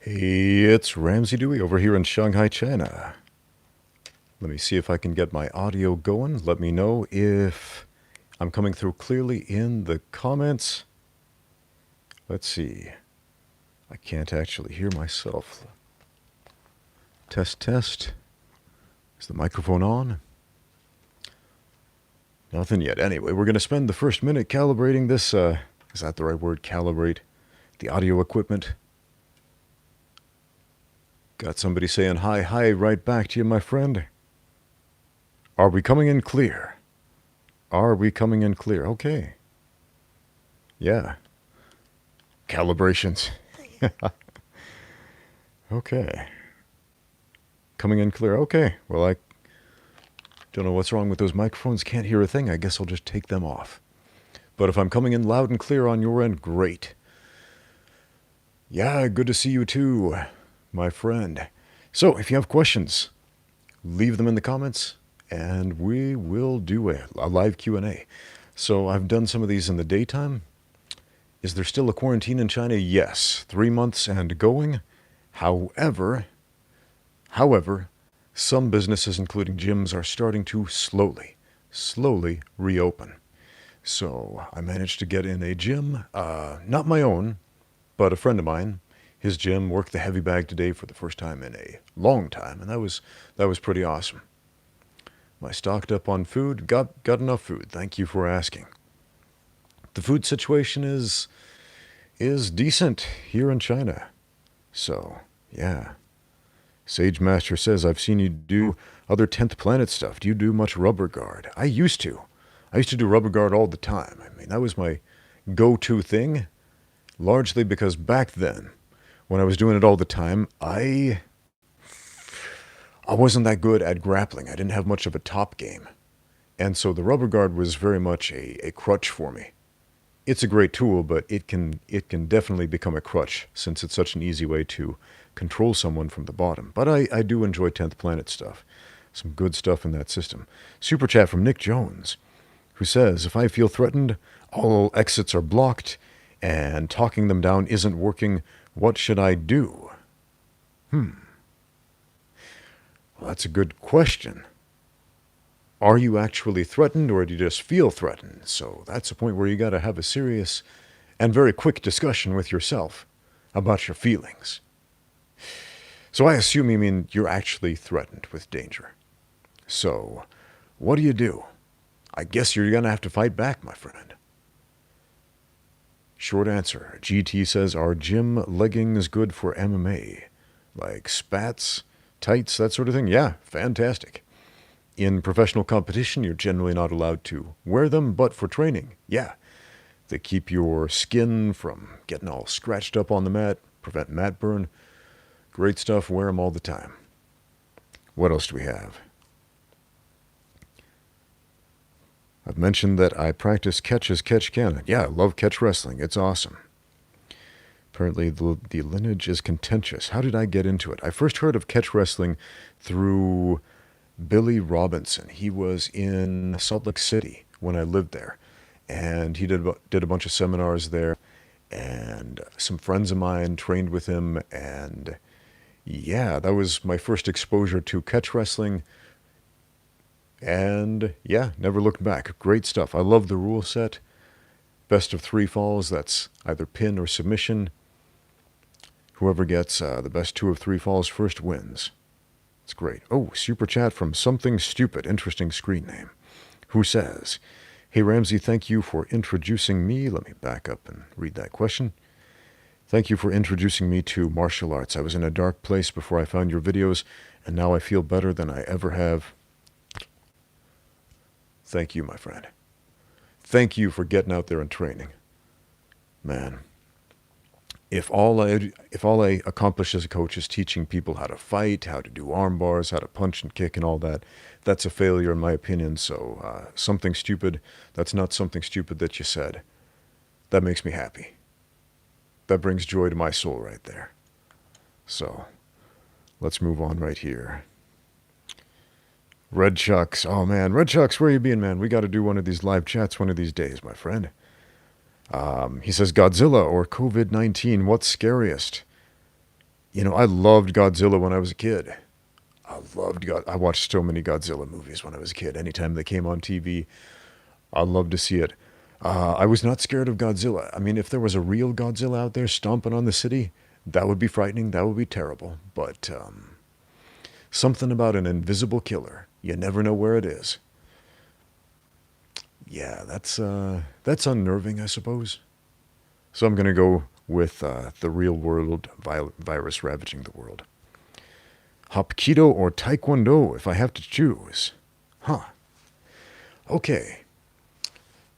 Hey, it's Ramsey Dewey over here in Shanghai, China. Let me see if I can get my audio going. Let me know if I'm coming through clearly in the comments. Let's see. I can't actually hear myself. Test, test. Is the microphone on? Nothing yet. Anyway, we're going to spend the first minute calibrating this, is that the right word? Calibrate the audio equipment. Got somebody saying hi, right back to you, my friend. Are we coming in clear? Are we coming in clear? Okay. Yeah. Calibrations. Okay. Coming in clear. Okay. Well, I don't know what's wrong with those microphones. Can't hear a thing. I guess I'll just take them off. But if I'm coming in loud and clear on your end, great. Yeah, good to see you too, my friend. So, if you have questions, leave them in the comments, and we will do a live Q&A. So, I've done some of these in the daytime. Is there still a quarantine in China? Yes, 3 months and going. However, some businesses, including gyms, are starting to slowly reopen. So I managed to get in a gym, not my own, but a friend of mine. His gym worked the heavy bag today for the first time in a long time, and that was pretty awesome. I stocked up on food, got enough food. Thank you for asking. The food situation is decent here in China. So, yeah. Sage Master says, I've seen you do other 10th Planet stuff. Do you do much rubber guard? I used to do rubber guard all the time. I mean, that was my go-to thing, largely because back then, when I was doing it all the time, I wasn't that good at grappling. I didn't have much of a top game. And so the rubber guard was very much a crutch for me. It's a great tool, but it can definitely become a crutch since it's such an easy way to control someone from the bottom. But I do enjoy 10th Planet stuff. Some good stuff in that system. Super chat from Nick Jones, who says, if I feel threatened, all exits are blocked, and talking them down isn't working, what should I do? Well, that's a good question. Are you actually threatened, or do you just feel threatened? So that's a point where you got to have a serious and very quick discussion with yourself about your feelings. So I assume you mean you're actually threatened with danger. So what do? I guess you're going to have to fight back, my friend. Short answer. GT says, are gym leggings good for MMA? Like spats, tights, that sort of thing? Yeah, fantastic. In professional competition, you're generally not allowed to wear them, but for training, yeah. They keep your skin from getting all scratched up on the mat, prevent mat burn. Great stuff, wear them all the time. What else do we have? I've mentioned that I practice catch as catch can. Yeah, I love catch wrestling. It's awesome. Apparently the lineage is contentious. How did I get into it? I first heard of catch wrestling through Billy Robinson. He was in Salt Lake City when I lived there, and he did a bunch of seminars there, and some friends of mine trained with him, and yeah, that was my first exposure to catch wrestling, and yeah, never looked back. Great stuff. I love the rule set. Best of 3 falls, that's either pin or submission. Whoever gets the best 2 of 3 falls first wins. It's great. Oh, super chat from Something Stupid, interesting screen name, who says, hey Ramsey, thank you for introducing me. Let me back up and read that question. Thank you for introducing me to martial arts. I was in a dark place before I found your videos, and now I feel better than I ever have. Thank you, my friend. Thank you for getting out there and training. Man. If all I accomplish as a coach is teaching people how to fight, how to do arm bars, how to punch and kick and all that, that's a failure in my opinion. So something stupid, that's not something stupid that you said. That makes me happy. That brings joy to my soul right there. So let's move on right here. Red Chucks. Oh man, Red Chucks, where you been, man? We got to do one of these live chats one of these days, my friend. He says, Godzilla or COVID-19, what's scariest? I loved Godzilla when I was a kid. I watched so many Godzilla movies when I was a kid. Anytime they came on TV, I loved to see it. I was not scared of Godzilla. I mean, if there was a real Godzilla out there stomping on the city, that would be frightening. That would be terrible. But something about an invisible killer. You never know where it is. Yeah, that's unnerving, I suppose. So I'm going to go with the real world virus ravaging the world. Hapkido or Taekwondo if I have to choose. Huh. Okay.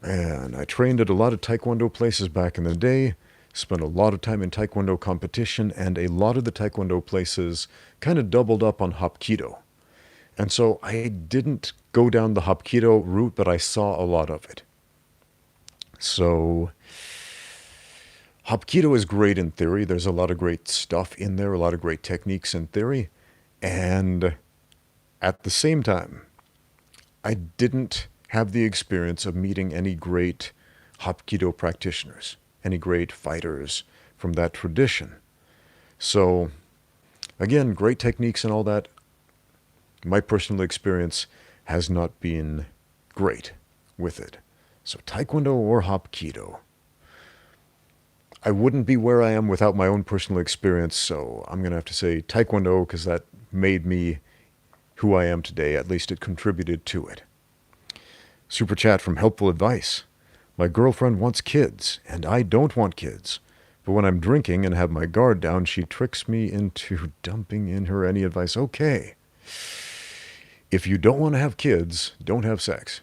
Man, I trained at a lot of Taekwondo places back in the day, spent a lot of time in Taekwondo competition, and a lot of the Taekwondo places kind of doubled up on Hapkido. And so I didn't go down the Hapkido route, but I saw a lot of it. So Hapkido is great in theory. There's a lot of great stuff in there, a lot of great techniques in theory. And at the same time, I didn't have the experience of meeting any great Hapkido practitioners, any great fighters from that tradition. So, again, great techniques and all that. My personal experience has not been great with it. So, Taekwondo or Hapkido? I wouldn't be where I am without my own personal experience, so I'm going to have to say Taekwondo because that made me who I am today. At least it contributed to it. Super chat from Helpful Advice. My girlfriend wants kids, and I don't want kids. But when I'm drinking and have my guard down, she tricks me into dumping in her any advice. Okay. If you don't want to have kids, don't have sex.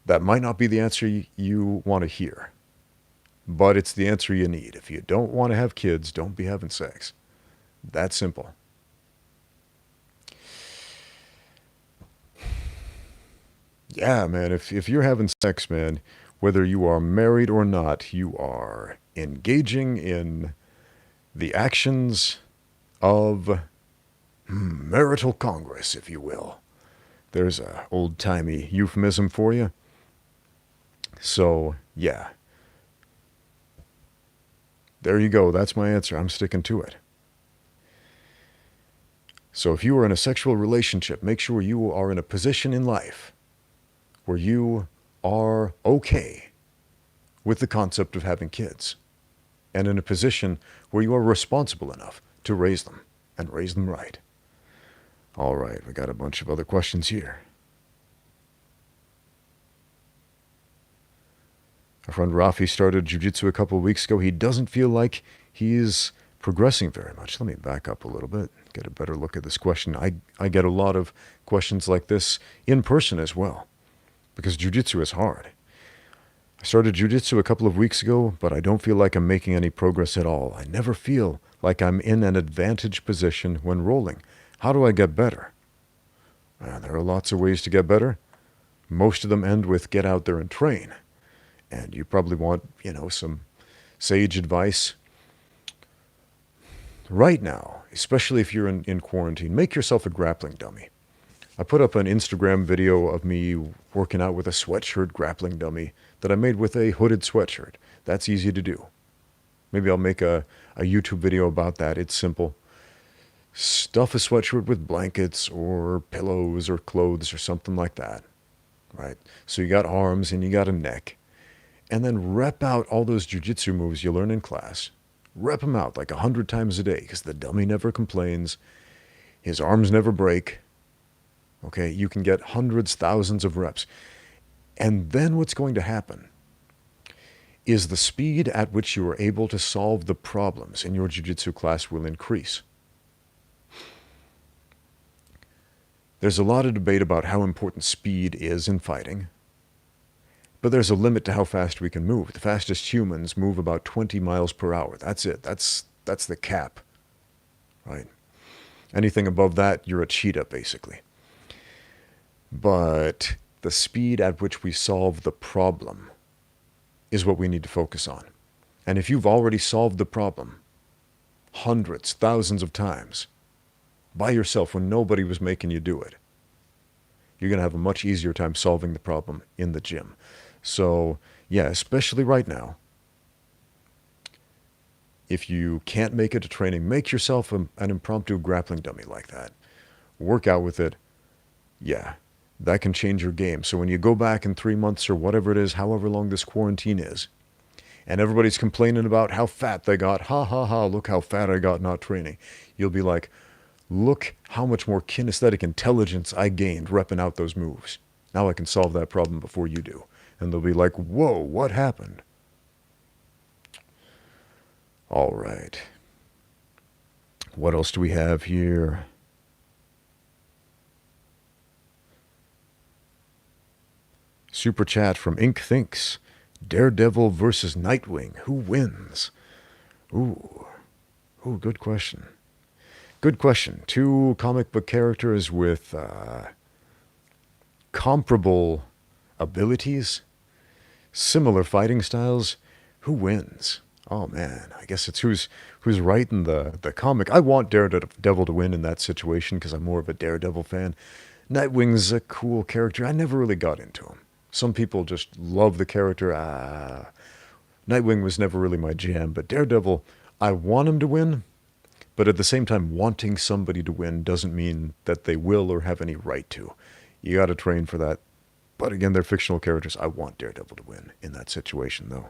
That might not be the answer you want to hear, but it's the answer you need. If you don't want to have kids, don't be having sex. That simple. Yeah, man, if you're having sex, man, whether you are married or not, you are engaging in the actions of marital congress, if you will. There's a old-timey euphemism for you. So, yeah. There you go. That's my answer. I'm sticking to it. So if you are in a sexual relationship, make sure you are in a position in life where you are okay with the concept of having kids, and in a position where you are responsible enough to raise them, and raise them right. All right, we got a bunch of other questions here. Our friend Rafi started jiu-jitsu a couple of weeks ago. He doesn't feel like he's progressing very much. Let me back up a little bit, get a better look at this question. I get a lot of questions like this in person as well, because jiu-jitsu is hard. I started jiu-jitsu a couple of weeks ago, but I don't feel like I'm making any progress at all. I never feel like I'm in an advantage position when rolling. How do I get better? There are lots of ways to get better. Most of them end with get out there and train. And you probably want, some sage advice. Right now, especially if you're in quarantine, make yourself a grappling dummy. I put up an Instagram video of me working out with a sweatshirt grappling dummy that I made with a hooded sweatshirt. That's easy to do. Maybe I'll make a YouTube video about that. It's simple. Stuff a sweatshirt with blankets or pillows or clothes or something like that. Right? So you got arms and you got a neck. And then rep out all those jiu-jitsu moves you learn in class. Rep them out like 100 times a day, because the dummy never complains. His arms never break. Okay, you can get hundreds, thousands of reps. And then what's going to happen is the speed at which you are able to solve the problems in your jiu-jitsu class will increase. There's a lot of debate about how important speed is in fighting, but there's a limit to how fast we can move. The fastest humans move about 20 miles per hour. That's it. That's the cap, right? Anything above that, you're a cheetah, basically. But the speed at which we solve the problem is what we need to focus on. And if you've already solved the problem hundreds, thousands of times by yourself when nobody was making you do it, you're going to have a much easier time solving the problem in the gym. So, yeah, especially right now, If you can't make it to training, make yourself an impromptu grappling dummy like that. Work out with it. Yeah, that can change your game. So when you go back in 3 months or whatever it is, however long this quarantine is, and everybody's complaining about how fat they got, ha ha ha, look how fat I got not training. You'll be like, look how much more kinesthetic intelligence I gained repping out those moves. Now I can solve that problem before you do. And they'll be like, whoa, what happened? All right. What else do we have here? Super chat from Ink Thinks. Daredevil versus Nightwing. Who wins? Ooh, good question. Good question. Two comic book characters with comparable abilities, similar fighting styles. Who wins? Oh man, I guess it's who's writing the comic. I want Daredevil to win in that situation because I'm more of a Daredevil fan. Nightwing's a cool character. I never really got into him. Some people just love the character. Nightwing was never really my jam, but Daredevil, I want him to win, but at the same time, wanting somebody to win doesn't mean that they will or have any right to. You got to train for that. But again, they're fictional characters. I want Daredevil to win in that situation, though.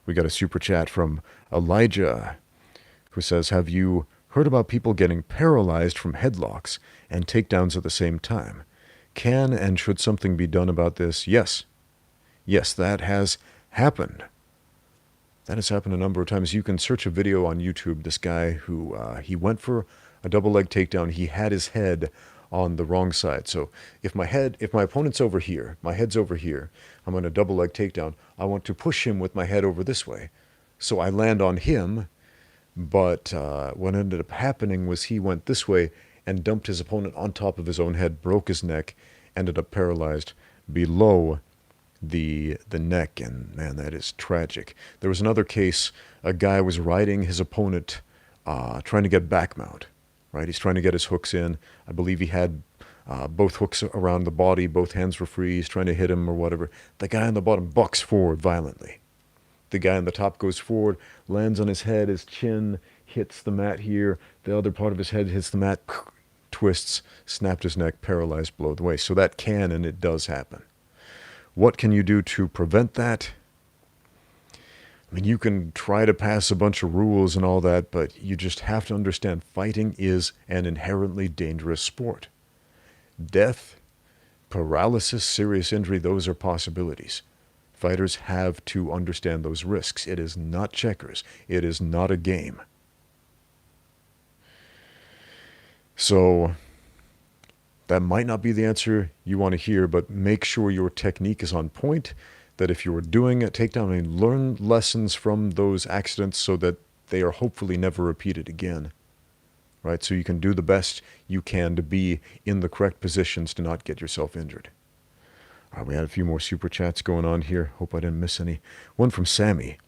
We got a super chat from Elijah, who says, have you heard about people getting paralyzed from headlocks and takedowns at the same time? Can and should something be done about this? Yes. Yes, that has happened. That has happened a number of times. You can search a video on YouTube. This guy who, he went for a double leg takedown. He had his head on the wrong side. So if my opponent's over here, my head's over here, I'm on a double leg takedown. I want to push him with my head over this way. So I land on him, but what ended up happening was he went this way and dumped his opponent on top of his own head, broke his neck, ended up paralyzed below the neck, and man, that is tragic. There was another case, a guy was riding his opponent, trying to get back mount, right? He's trying to get his hooks in. I believe he had both hooks around the body, both hands were free, he's trying to hit him or whatever. The guy on the bottom bucks forward violently. The guy on the top goes forward, lands on his head, his chin hits the mat here, the other part of his head hits the mat, twists, snapped his neck, paralyzed below the waist. So that can and it does happen. What can you do to prevent that? I mean, you can try to pass a bunch of rules and all that, but you just have to understand fighting is an inherently dangerous sport. Death, paralysis, serious injury, those are possibilities. Fighters have to understand those risks. It is not checkers. It is not a game. So that might not be the answer you want to hear, but make sure your technique is on point, that if you're doing a takedown, and learn lessons from those accidents so that they are hopefully never repeated again, right? So you can do the best you can to be in the correct positions to not get yourself injured. All right, we had a few more super chats going on here. Hope I didn't miss any. One from Sammy.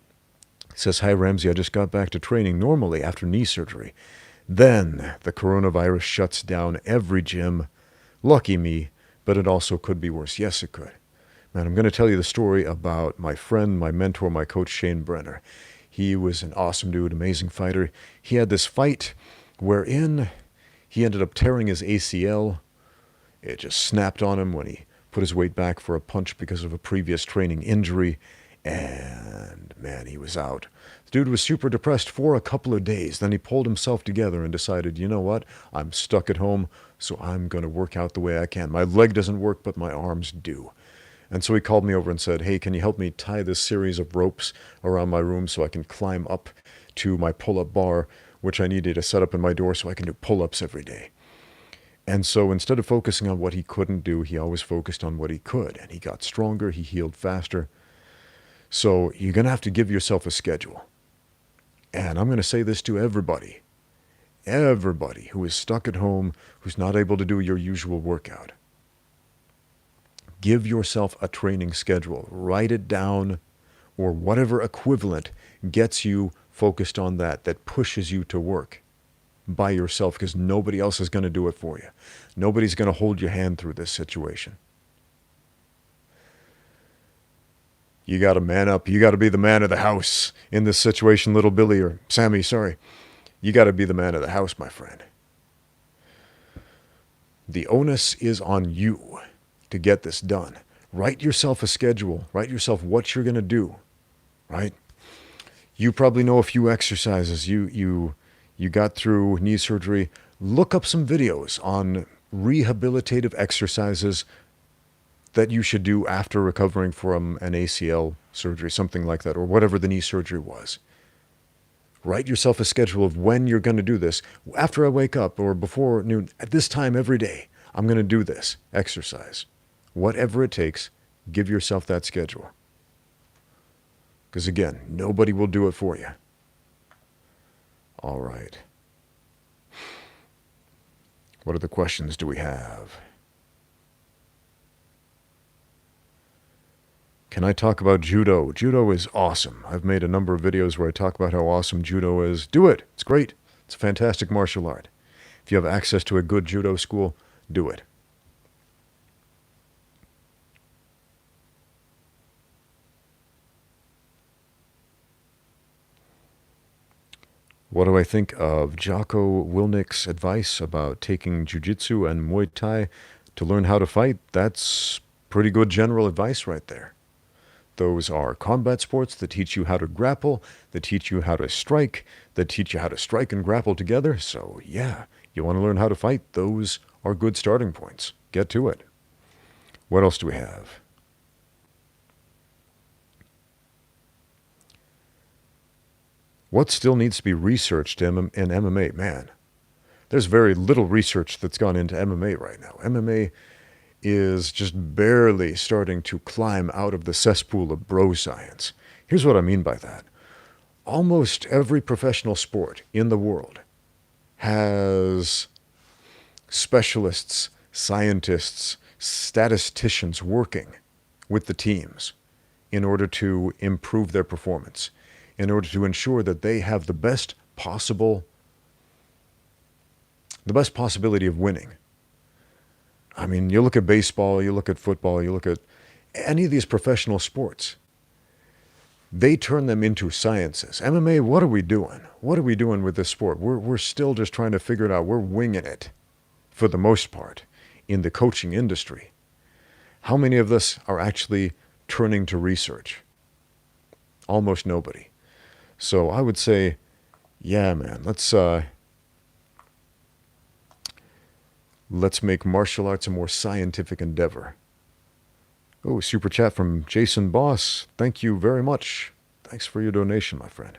It says, hi, Ramsey. I just got back to training normally after knee surgery. Then the coronavirus shuts down every gym. Lucky me, but it also could be worse. Yes, it could. Man, I'm going to tell you the story about my friend, my mentor, my coach, Shane Brenner. He was an awesome dude, amazing fighter. He had this fight wherein he ended up tearing his ACL. It just snapped on him when he put his weight back for a punch because of a previous training injury. And man, he was out. The dude was super depressed for a couple of days. Then he pulled himself together and decided, you know what? I'm stuck at home, so I'm going to work out the way I can. My leg doesn't work, but my arms do. And so he called me over and said, hey, can you help me tie this series of ropes around my room so I can climb up to my pull-up bar, which I needed to set up in my door so I can do pull-ups every day. And so instead of focusing on what he couldn't do, he always focused on what he could. And he got stronger, he healed faster. So you're going to have to give yourself a schedule. And I'm going to say this to everybody. Everybody who is stuck at home, who's not able to do your usual workout. Give yourself a training schedule. Write it down, or whatever equivalent gets you focused on that pushes you to work by yourself, because nobody else is going to do it for you. Nobody's going to hold your hand through this situation. You got to man up. You got to be the man of the house in this situation, little Billy, or Sammy, sorry. You got to be the man of the house, my friend. The onus is on you to get this done. Write yourself a schedule. Write yourself what you're going to do, right? You probably know a few exercises. You got through knee surgery. Look up some videos on rehabilitative exercises that you should do after recovering from an ACL surgery, something like that, or whatever the knee surgery was. Write yourself a schedule of when you're going to do this. After I wake up or before noon, at this time every day, I'm going to do this exercise. Whatever it takes, give yourself that schedule. Because again, nobody will do it for you. All right. What other questions do we have? Can I talk about judo? Judo is awesome. I've made a number of videos where I talk about how awesome judo is. Do it. It's great. It's a fantastic martial art. If you have access to a good judo school, do it. What do I think of Jocko Willnick's advice about taking jiu-jitsu and Muay Thai to learn how to fight? That's pretty good general advice right there. Those are combat sports that teach you how to grapple, that teach you how to strike, that teach you how to strike and grapple together. So yeah, you want to learn how to fight, those are good starting points. Get to it. What else do we have? What still needs to be researched in MMA? Man, there's very little research that's gone into MMA right now. MMA is just barely starting to climb out of the cesspool of bro science. Here's what I mean by that. Almost every professional sport in the world has specialists, scientists, statisticians working with the teams in order to improve their performance, in order to ensure that they have the best possibility of winning. I mean, you look at baseball, you look at football, you look at any of these professional sports. They turn them into sciences. MMA, what are we doing? What are we doing with this sport? We're still just trying to figure it out. We're winging it, for the most part, in the coaching industry. How many of us are actually turning to research? Almost nobody. So I would say, yeah, man, let's make martial arts a more scientific endeavor. Oh, super chat from Jason Boss. Thank you very much. Thanks for your donation, my friend.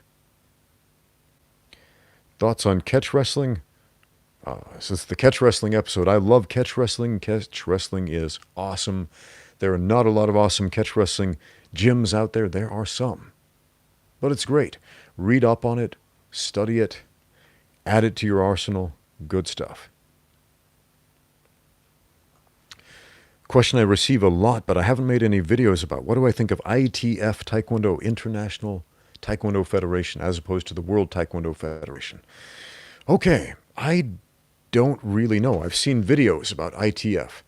Thoughts on catch wrestling? This is the catch wrestling episode. I love catch wrestling. Catch wrestling is awesome. There are not a lot of awesome catch wrestling gyms out there. There are some. But it's great. Read up on it. Study it. Add it to your arsenal. Good stuff. Question I receive a lot, but I haven't made any videos about. What do I think of ITF Taekwondo, International Taekwondo Federation, as opposed to the World Taekwondo Federation? Okay, I don't really know. I've seen videos about ITF.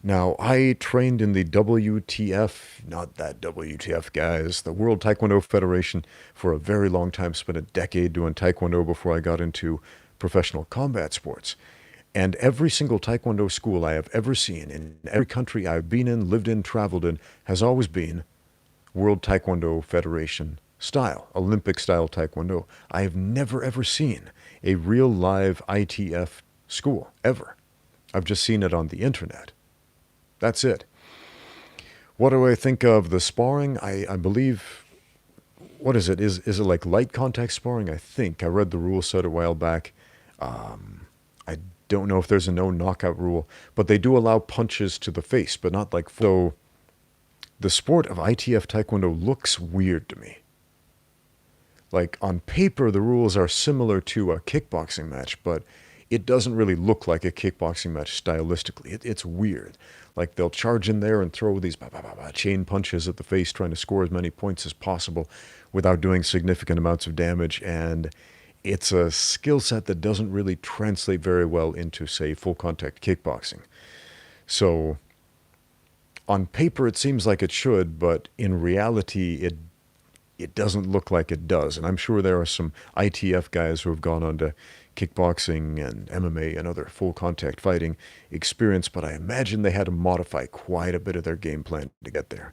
Now, I trained in the WTF, not that WTF, guys, the World Taekwondo Federation for a very long time. Spent a decade doing Taekwondo before I got into professional combat sports. And every single Taekwondo school I have ever seen, in every country I've been in, lived in, traveled in, has always been World Taekwondo Federation style, Olympic-style Taekwondo. I have never, ever seen a real live ITF school, ever. I've just seen it on the internet. That's it. What do I think of the sparring? I believe, what is it? Is it like light contact sparring? I think. I read the rule set a while back. I don't know if there's a no knockout rule, but they do allow punches to the face, but not like... So the sport of ITF Taekwondo looks weird to me. Like on paper, the rules are similar to a kickboxing match, but it doesn't really look like a kickboxing match stylistically. It's weird. Like they'll charge in there and throw these chain punches at the face, trying to score as many points as possible without doing significant amounts of damage. And it's a skill set that doesn't really translate very well into, say, full contact kickboxing. So On paper, it seems like it should, but in reality, it doesn't look like it does. And I'm sure there are some ITF guys who have gone on to kickboxing and MMA and other full contact fighting experience, but I imagine they had to modify quite a bit of their game plan to get there.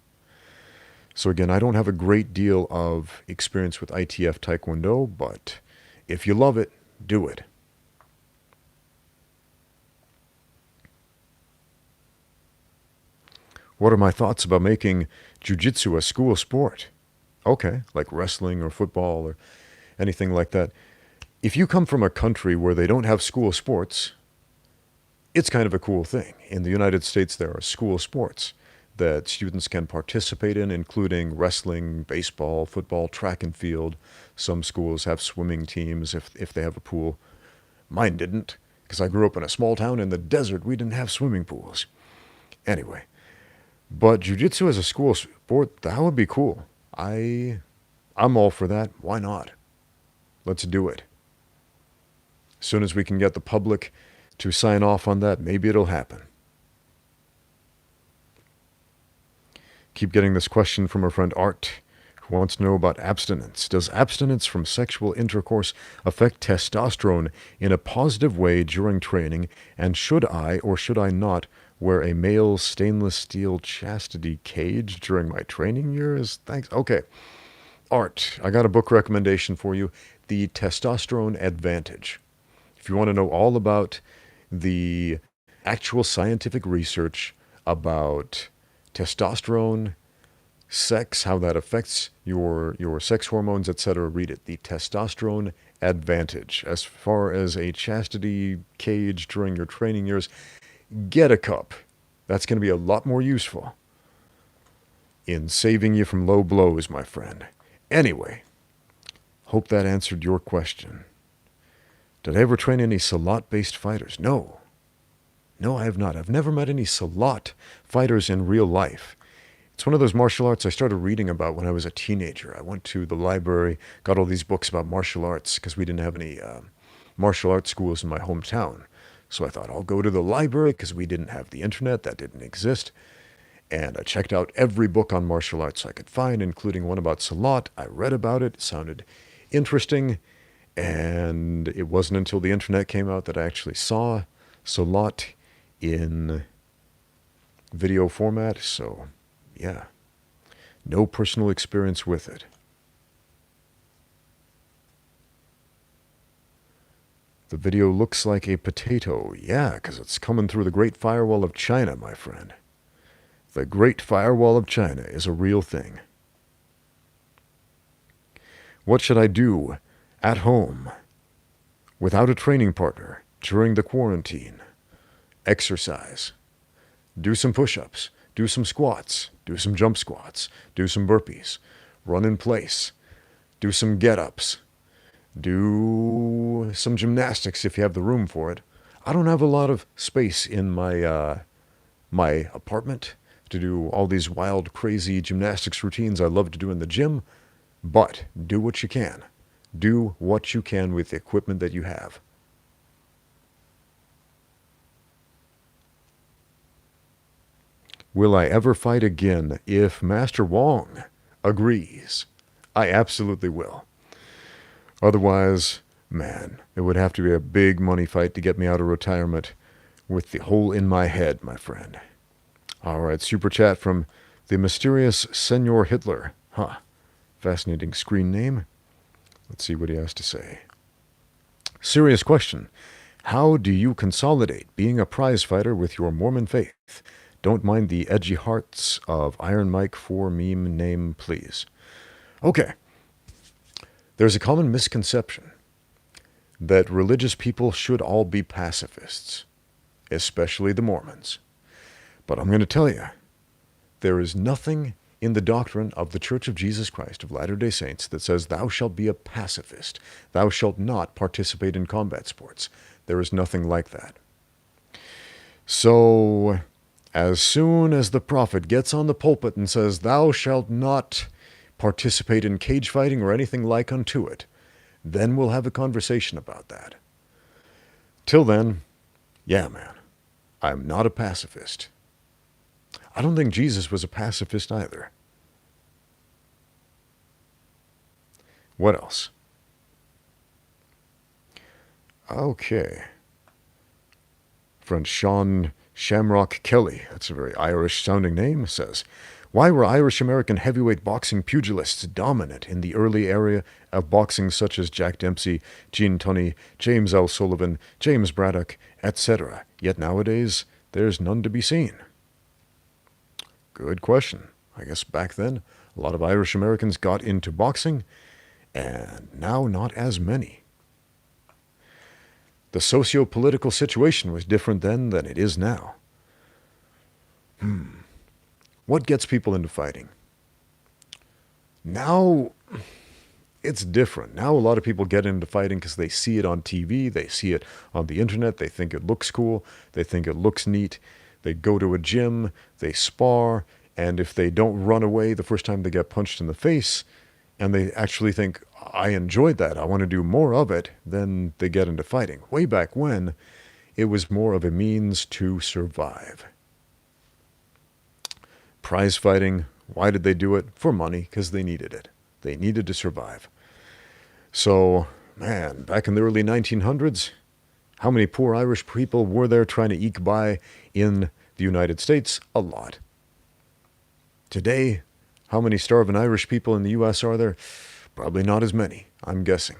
So again, I don't have a great deal of experience with ITF Taekwondo, but if you love it, do it. What are my thoughts about making jiu-jitsu a school sport? Okay, like wrestling or football or anything like that. If you come from a country where they don't have school sports, it's kind of a cool thing. In the United States, there are school sports that students can participate in, including wrestling, baseball, football, track and field. Some schools have swimming teams if they have a pool. Mine didn't, because I grew up in a small town in the desert. We didn't have swimming pools. Anyway, but jiu-jitsu as a school sport, that would be cool. I'm all for that. Why not? Let's do it. As soon as we can get the public to sign off on that, maybe it'll happen. Keep getting this question from our friend Art, who wants to know about abstinence. Does abstinence from sexual intercourse affect testosterone in a positive way during training? And should I or should I not wear a male stainless steel chastity cage during my training years? Thanks. Okay. Art, I got a book recommendation for you, The Testosterone Advantage. If you want to know all about the actual scientific research about testosterone, sex, how that affects your sex hormones, etc., read it. The Testosterone Advantage. As far as a chastity cage during your training years, get a cup. That's going to be a lot more useful in saving you from low blows, my friend. Anyway, hope that answered your question. Did I ever train any Salat-based fighters? No. No, I have not. I've never met any Salat fighters in real life. It's one of those martial arts I started reading about when I was a teenager. I went to the library, got all these books about martial arts because we didn't have any martial arts schools in my hometown. So I thought, I'll go to the library because we didn't have the internet. That didn't exist. And I checked out every book on martial arts I could find, including one about Salat. I read about it. It sounded interesting. And it wasn't until the internet came out that I actually saw Salat in video format. So, yeah, no personal experience with it. The video looks like a potato. Yeah, because it's coming through the Great Firewall of China, my friend. The Great Firewall of China is a real thing. What should I do at home without a training partner during the quarantine? Exercise. Do some push-ups. Do some squats. Do some jump squats. Do some burpees. Run in place. Do some get-ups. Do some gymnastics if you have the room for it. I don't have a lot of space in my my apartment to do all these wild, crazy gymnastics routines I love to do in the gym, but do what you can. Do what you can with the equipment that you have. Will I ever fight again if Master Wong agrees? I absolutely will. Otherwise, man, it would have to be a big money fight to get me out of retirement with the hole in my head, my friend. All right, super chat from the mysterious Senor Hitler. Huh, fascinating screen name. Let's see what he has to say. Serious question. How do you consolidate being a prize fighter with your Mormon faith? Don't mind the edgy hearts of Iron Mike 4 meme name, please. Okay. There's a common misconception that religious people should all be pacifists, especially the Mormons. But I'm going to tell you, there is nothing in the doctrine of the Church of Jesus Christ of Latter-day Saints that says thou shalt be a pacifist. Thou shalt not participate in combat sports. There is nothing like that. So, as soon as the prophet gets on the pulpit and says, thou shalt not participate in cage fighting or anything like unto it, then we'll have a conversation about that. Till then, yeah, man, I'm not a pacifist. I don't think Jesus was a pacifist either. What else? Okay. Friend Sean Shamrock Kelly, that's a very Irish-sounding name, says, why were Irish-American heavyweight boxing pugilists dominant in the early era of boxing such as Jack Dempsey, Gene Tunney, James L. Sullivan, James Braddock, etc., yet nowadays there's none to be seen? Good question. I guess back then a lot of Irish-Americans got into boxing, and now not as many. The socio-political situation was different then than it is now. What gets people into fighting? Now, it's different. Now a lot of people get into fighting because they see it on TV, they see it on the internet, they think it looks cool, they think it looks neat. They go to a gym, they spar, and if they don't run away the first time they get punched in the face, and they actually think, I enjoyed that, I want to do more of it, then they get into fighting. Way back when, it was more of a means to survive. Prize fighting, why did they do it? For money, because they needed it. They needed to survive. So, man, back in the early 1900s, how many poor Irish people were there trying to eke by in the United States? A lot. Today, how many starving Irish people in the U.S. are there? Probably not as many, I'm guessing.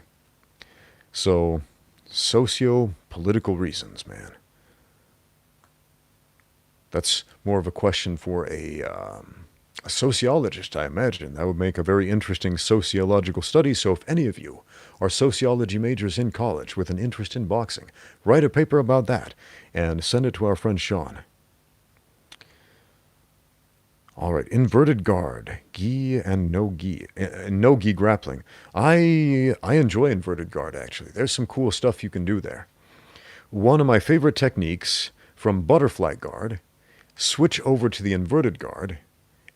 So, socio-political reasons, man. That's more of a question for a sociologist, I imagine. That would make a very interesting sociological study. So if any of you are sociology majors in college with an interest in boxing, write a paper about that and send it to our friend Sean. All right, inverted guard, gi and no gi grappling. I enjoy inverted guard, actually. There's some cool stuff you can do there. One of my favorite techniques from butterfly guard, switch over to the inverted guard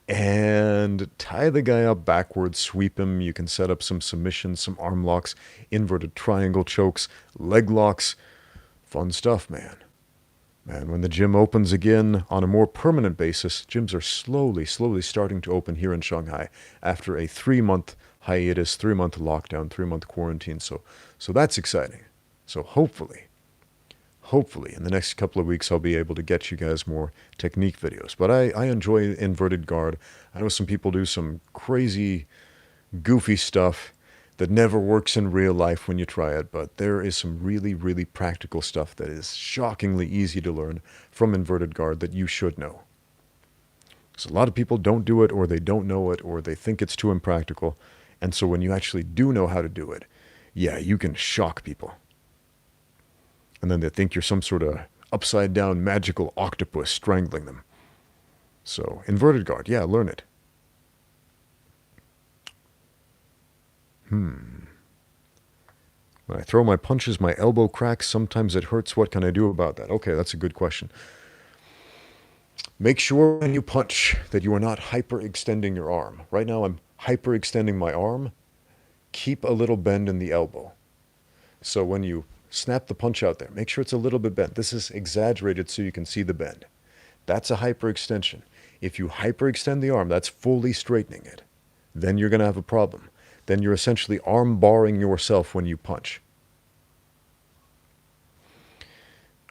and tie the guy up backwards, sweep him. You can set up some submissions, some arm locks, inverted triangle chokes, leg locks. Fun stuff, man. Man, when the gym opens again on a more permanent basis, gyms are slowly starting to open here in Shanghai after a 3-month hiatus, 3-month lockdown, 3-month quarantine. So that's exciting. So hopefully in the next couple of weeks, I'll be able to get you guys more technique videos. But I enjoy inverted guard. I know some people do some crazy, goofy stuff that never works in real life when you try it, but there is some really practical stuff that is shockingly easy to learn from inverted guard that you should know. So a lot of people don't do it, or they don't know it, or they think it's too impractical. And so when you actually do know how to do it, yeah, you can shock people. And then they think you're some sort of upside-down magical octopus strangling them. So inverted guard, yeah, learn it. When I throw my punches, my elbow cracks. Sometimes it hurts. What can I do about that? Okay, that's a good question. Make sure when you punch that you are not hyperextending your arm. Right now I'm hyperextending my arm. Keep a little bend in the elbow. So when you snap the punch out there, make sure it's a little bit bent. This is exaggerated so you can see the bend. That's a hyperextension. If you hyperextend the arm, that's fully straightening it. Then you're going to have a problem. Then you're essentially arm barring yourself when you punch.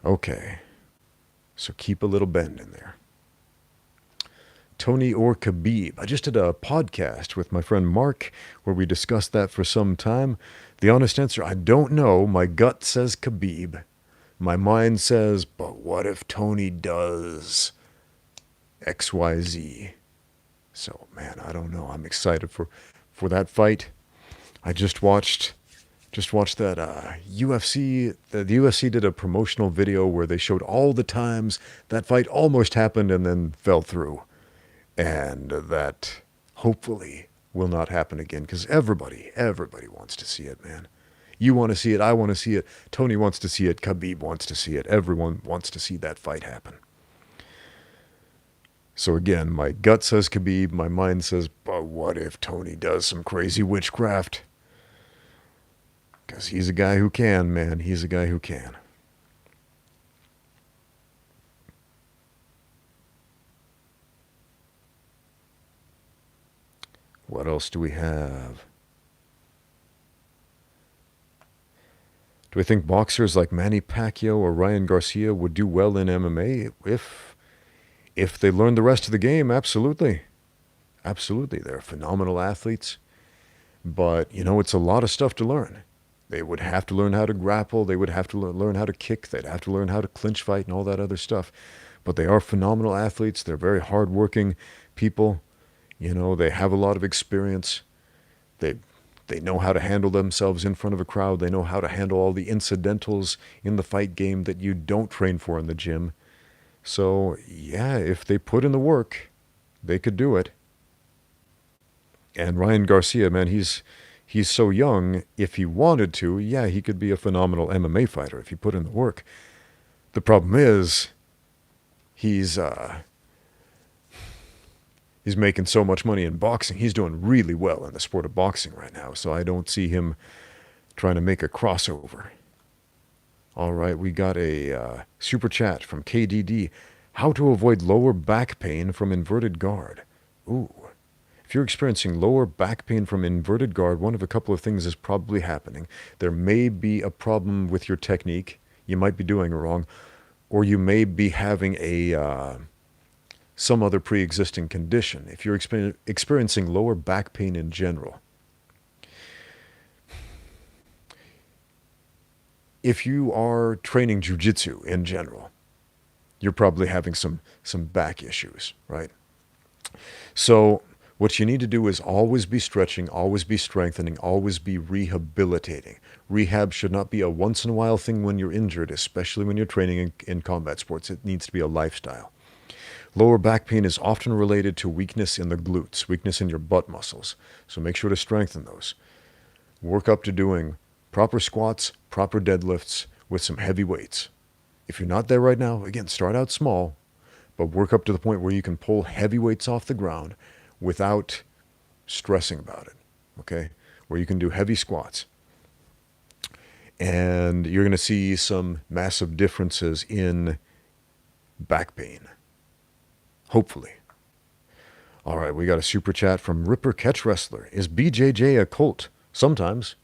Okay, so keep a little bend in there. Tony or Khabib. I just did a podcast with my friend Mark where we discussed that for some time. The honest answer, I don't know. My gut says Khabib. My mind says, but what if Tony does XYZ? So, man, I don't know. I'm excited for that fight. I just watched that UFC. The UFC did a promotional video where they showed all the times that fight almost happened and then fell through. And that hopefully will not happen again, because everybody wants to see it, man. You want to see it, I want to see it, Tony wants to see it, Khabib wants to see it. Everyone wants to see that fight happen. So again, my gut says Khabib, my mind says, but what if Tony does some crazy witchcraft? Because he's a guy who can, man. He's a guy who can. else do we have? Do I think boxers like Manny Pacquiao or Ryan Garcia would do well in MMA if they learned the rest of the game? Absolutely. Absolutely. They're phenomenal athletes. But, it's a lot of stuff to learn. They would have to learn how to grapple. They would have to learn how to kick. They'd have to learn how to clinch fight and all that other stuff. But they are phenomenal athletes. They're very hardworking people. They have a lot of experience. They know how to handle themselves in front of a crowd. They know how to handle all the incidentals in the fight game that you don't train for in the gym. So, yeah, if they put in the work, they could do it. And Ryan Garcia, man, he's so young. If he wanted to, yeah, he could be a phenomenal MMA fighter if he put in the work. The problem is he's making so much money in boxing. He's doing really well in the sport of boxing right now, so I don't see him trying to make a crossover. All right, we got a super chat from KDD. How to avoid lower back pain from inverted guard. Ooh. If you're experiencing lower back pain from inverted guard, one of a couple of things is probably happening. There may be a problem with your technique. You might be doing it wrong. Or you may be having some other pre-existing condition. If you're experiencing lower back pain in general, if you are training jiu-jitsu in general, you're probably having some back issues, right? So what you need to do is always be stretching, always be strengthening, always be rehabilitating. Rehab should not be a once-in-a-while thing when you're injured, especially when you're training in combat sports. It needs to be a lifestyle. Lower back pain is often related to weakness in the glutes, weakness in your butt muscles. So make sure to strengthen those. Work up to doing proper squats, proper deadlifts with some heavy weights. If you're not there right now, again, start out small, but work up to the point where you can pull heavy weights off the ground without stressing about it, okay? Where you can do heavy squats. And you're going to see some massive differences in back pain. Hopefully. All right, we got a super chat from Ripper Catch Wrestler. Is BJJ a cult? Sometimes.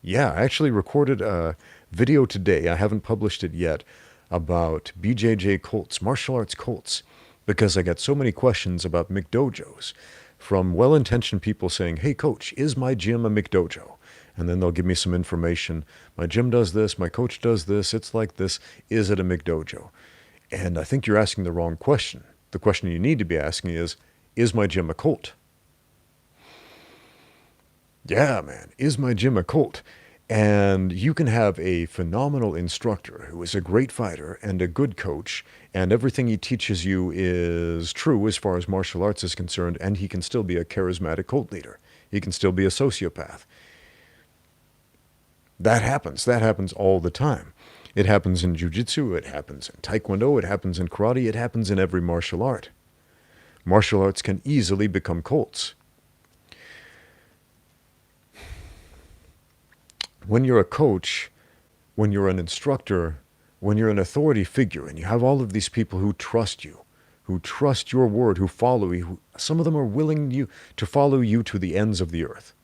Yeah, I actually recorded a video today. I haven't published it yet about BJJ cults, martial arts cults, because I got so many questions about McDojos from well-intentioned people saying, hey, coach, is my gym a McDojo? And then they'll give me some information. My gym does this. My coach does this. It's like this. Is it a McDojo? And I think you're asking the wrong question. The question you need to be asking is my gym a cult? Yeah, man, is my gym a cult? And you can have a phenomenal instructor who is a great fighter and a good coach, and everything he teaches you is true as far as martial arts is concerned, and he can still be a charismatic cult leader. He can still be a sociopath. That happens. That happens all the time. It happens in jiu-jitsu, it happens in taekwondo, it happens in karate, it happens in every martial art. Martial arts can easily become cults. When you're a coach, when you're an instructor, when you're an authority figure, and you have all of these people who trust you, who trust your word, who follow you, some of them are willing to follow you to the ends of the earth.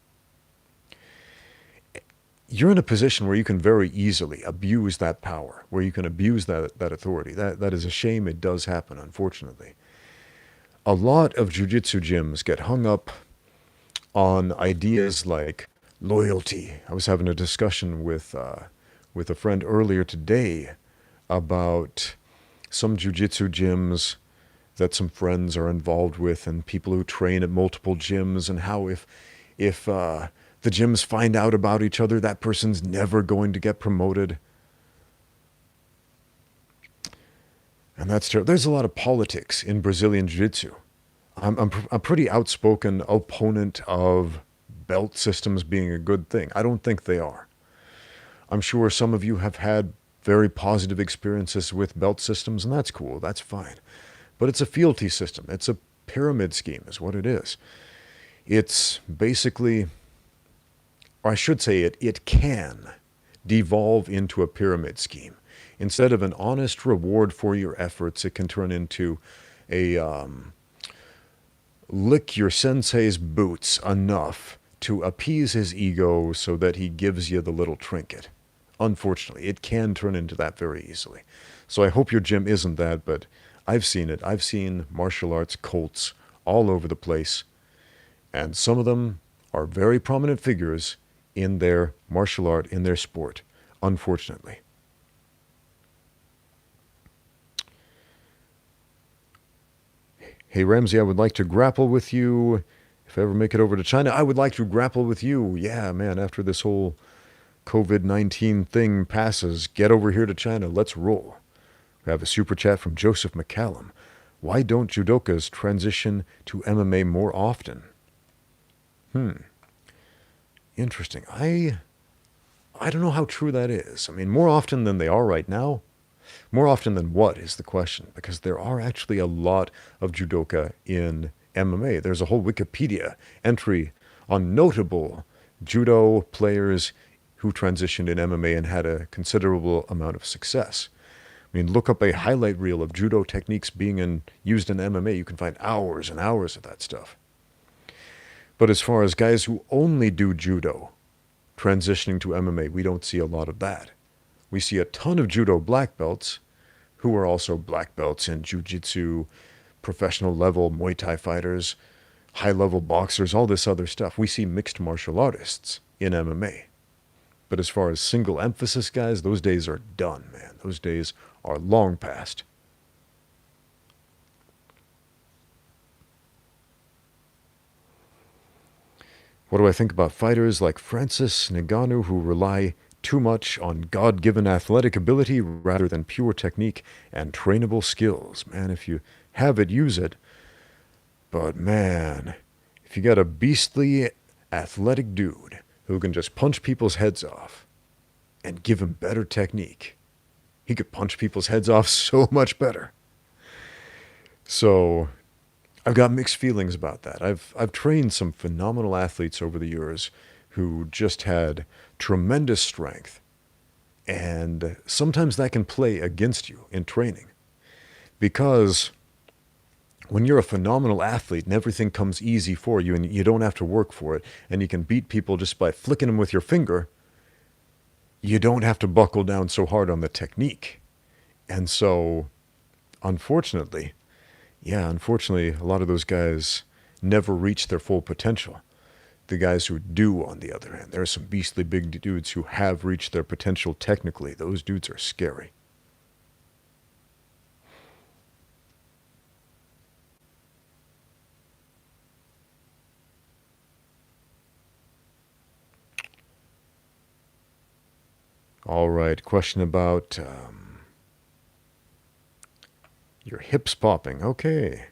You're in a position where you can very easily abuse that power, where you can abuse that authority. That is a shame. It does happen, unfortunately. A lot of jiu-jitsu gyms get hung up on ideas like loyalty. I was having a discussion with a friend earlier today about some jiu-jitsu gyms that some friends are involved with and people who train at multiple gyms, and how if the gyms find out about each other, that person's never going to get promoted. And that's true. There's a lot of politics in Brazilian Jiu-Jitsu. I'm a pretty outspoken opponent of belt systems being a good thing. I don't think they are. I'm sure some of you have had very positive experiences with belt systems, and that's cool. That's fine. But it's a fealty system. It's a pyramid scheme is what it is. It's basically, or I should say it can devolve into a pyramid scheme. Instead of an honest reward for your efforts, it can turn into a lick your sensei's boots enough to appease his ego so that he gives you the little trinket. Unfortunately, it can turn into that very easily. So I hope your gym isn't that, but I've seen it. I've seen martial arts cults all over the place, and some of them are very prominent figures in their martial art, in their sport, unfortunately. Hey, Ramsey, I would like to grapple with you. If I ever make it over to China, I would like to grapple with you. Yeah, man, after this whole COVID-19 thing passes, get over here to China. Let's roll. We have a super chat from Joseph McCallum. Why don't judokas transition to MMA more often? Interesting. I don't know how true that is. I mean, more often than they are right now. More often than what is the question? Because there are actually a lot of judoka in MMA. There's a whole Wikipedia entry on notable judo players who transitioned in MMA and had a considerable amount of success. I mean, look up a highlight reel of judo techniques being used in MMA. You can find hours and hours of that stuff. But as far as guys who only do judo transitioning to MMA, we don't see a lot of that. We see a ton of judo black belts who are also black belts in jiu-jitsu, professional level Muay Thai fighters, high-level boxers, all this other stuff. We see mixed martial artists in MMA. But as far as single emphasis guys, those days are done, man. Those days are long past. What do I think about fighters like Francis Ngannou who rely too much on God-given athletic ability rather than pure technique and trainable skills? Man, if you have it, use it. But man, if you got a beastly athletic dude who can just punch people's heads off and give him better technique, he could punch people's heads off so much better. So I've got mixed feelings about that. I've trained some phenomenal athletes over the years who just had tremendous strength, and sometimes that can play against you in training, because when you're a phenomenal athlete and everything comes easy for you and you don't have to work for it, and you can beat people just by flicking them with your finger, you don't have to buckle down so hard on the technique. And so, unfortunately, a lot of those guys never reach their full potential. The guys who do, on the other hand, there are some beastly big dudes who have reached their potential technically. Those dudes are scary. All right, question about your hips popping. Okay.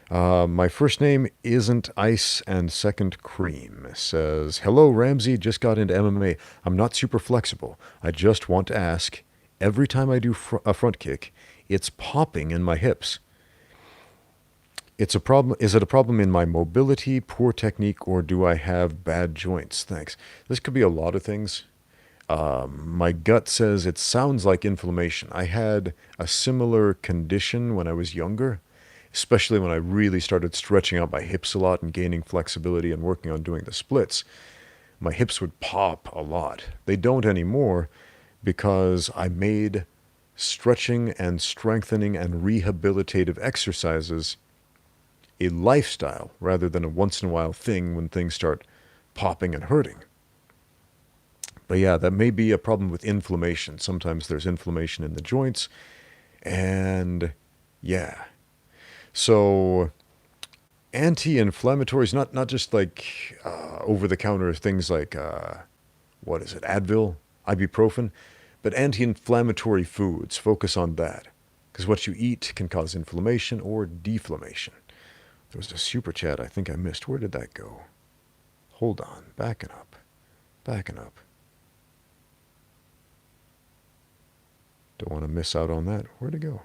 My first name isn't Ice and second Cream. Says, hello, Ramsey. Just got into MMA. I'm not super flexible. I just want to ask, every time I do a front kick, it's popping in my hips. It's a problem. Is it a problem in my mobility, poor technique, or do I have bad joints? Thanks. This could be a lot of things. My gut says it sounds like inflammation. I had a similar condition when I was younger, especially when I really started stretching out my hips a lot and gaining flexibility and working on doing the splits. My hips would pop a lot. They don't anymore because I made stretching and strengthening and rehabilitative exercises a lifestyle rather than a once-in-a-while thing when things start popping and hurting. But yeah, that may be a problem with inflammation. Sometimes there's inflammation in the joints, and yeah. So anti-inflammatories, not just like over-the-counter things like, Advil, ibuprofen, but anti-inflammatory foods. Focus on that, because what you eat can cause inflammation or deflammation. There was a super chat I think I missed. Where did that go? Hold on, backing up. Don't want to miss out on that. Where'd it go?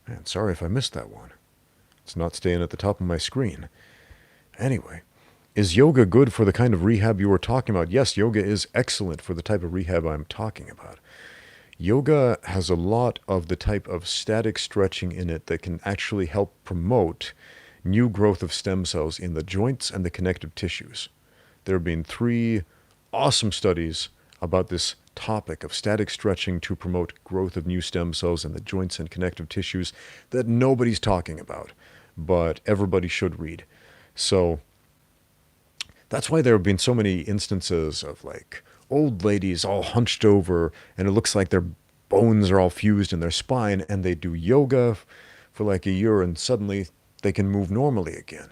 Man, sorry if I missed that one. It's not staying at the top of my screen. Anyway, is yoga good for the kind of rehab you were talking about? Yes, yoga is excellent for the type of rehab I'm talking about. Yoga has a lot of the type of static stretching in it that can actually help promote new growth of stem cells in the joints and the connective tissues. There have been 3 awesome studies about this topic of static stretching to promote growth of new stem cells in the joints and connective tissues that nobody's talking about, but everybody should read. So that's why there have been so many instances of like old ladies all hunched over and it looks like their bones are all fused in their spine, and they do yoga for like a year and suddenly they can move normally again.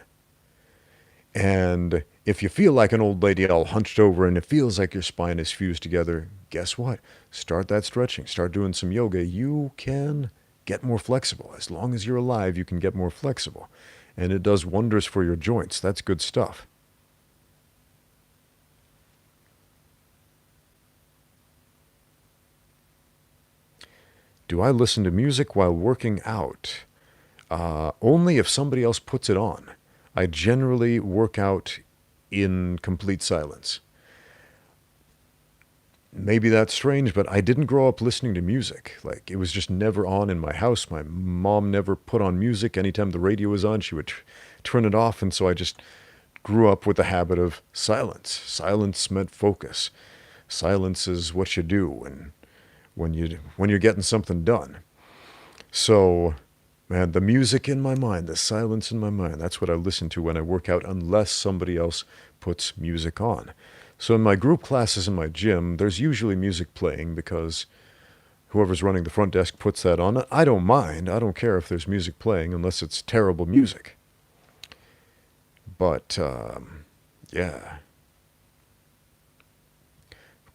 And if you feel like an old lady all hunched over and it feels like your spine is fused together, guess what? Start that stretching. Start doing some yoga. You can get more flexible. As long as you're alive, you can get more flexible. And it does wonders for your joints. That's good stuff. Do I listen to music while working out? Only if somebody else puts it on. I generally work out in complete silence. Maybe that's strange, but I didn't grow up listening to music. Like, it was just never on in my house. My mom never put on music. Anytime the radio was on, she would turn it off, and so I just grew up with the habit of silence. Silence meant focus. Silence is what you do when you're getting something done. So, man, the music in my mind, the silence in my mind, that's what I listen to when I work out, unless somebody else puts music on. So in my group classes in my gym, there's usually music playing because whoever's running the front desk puts that on. I don't mind. I don't care if there's music playing unless it's terrible music. But, yeah.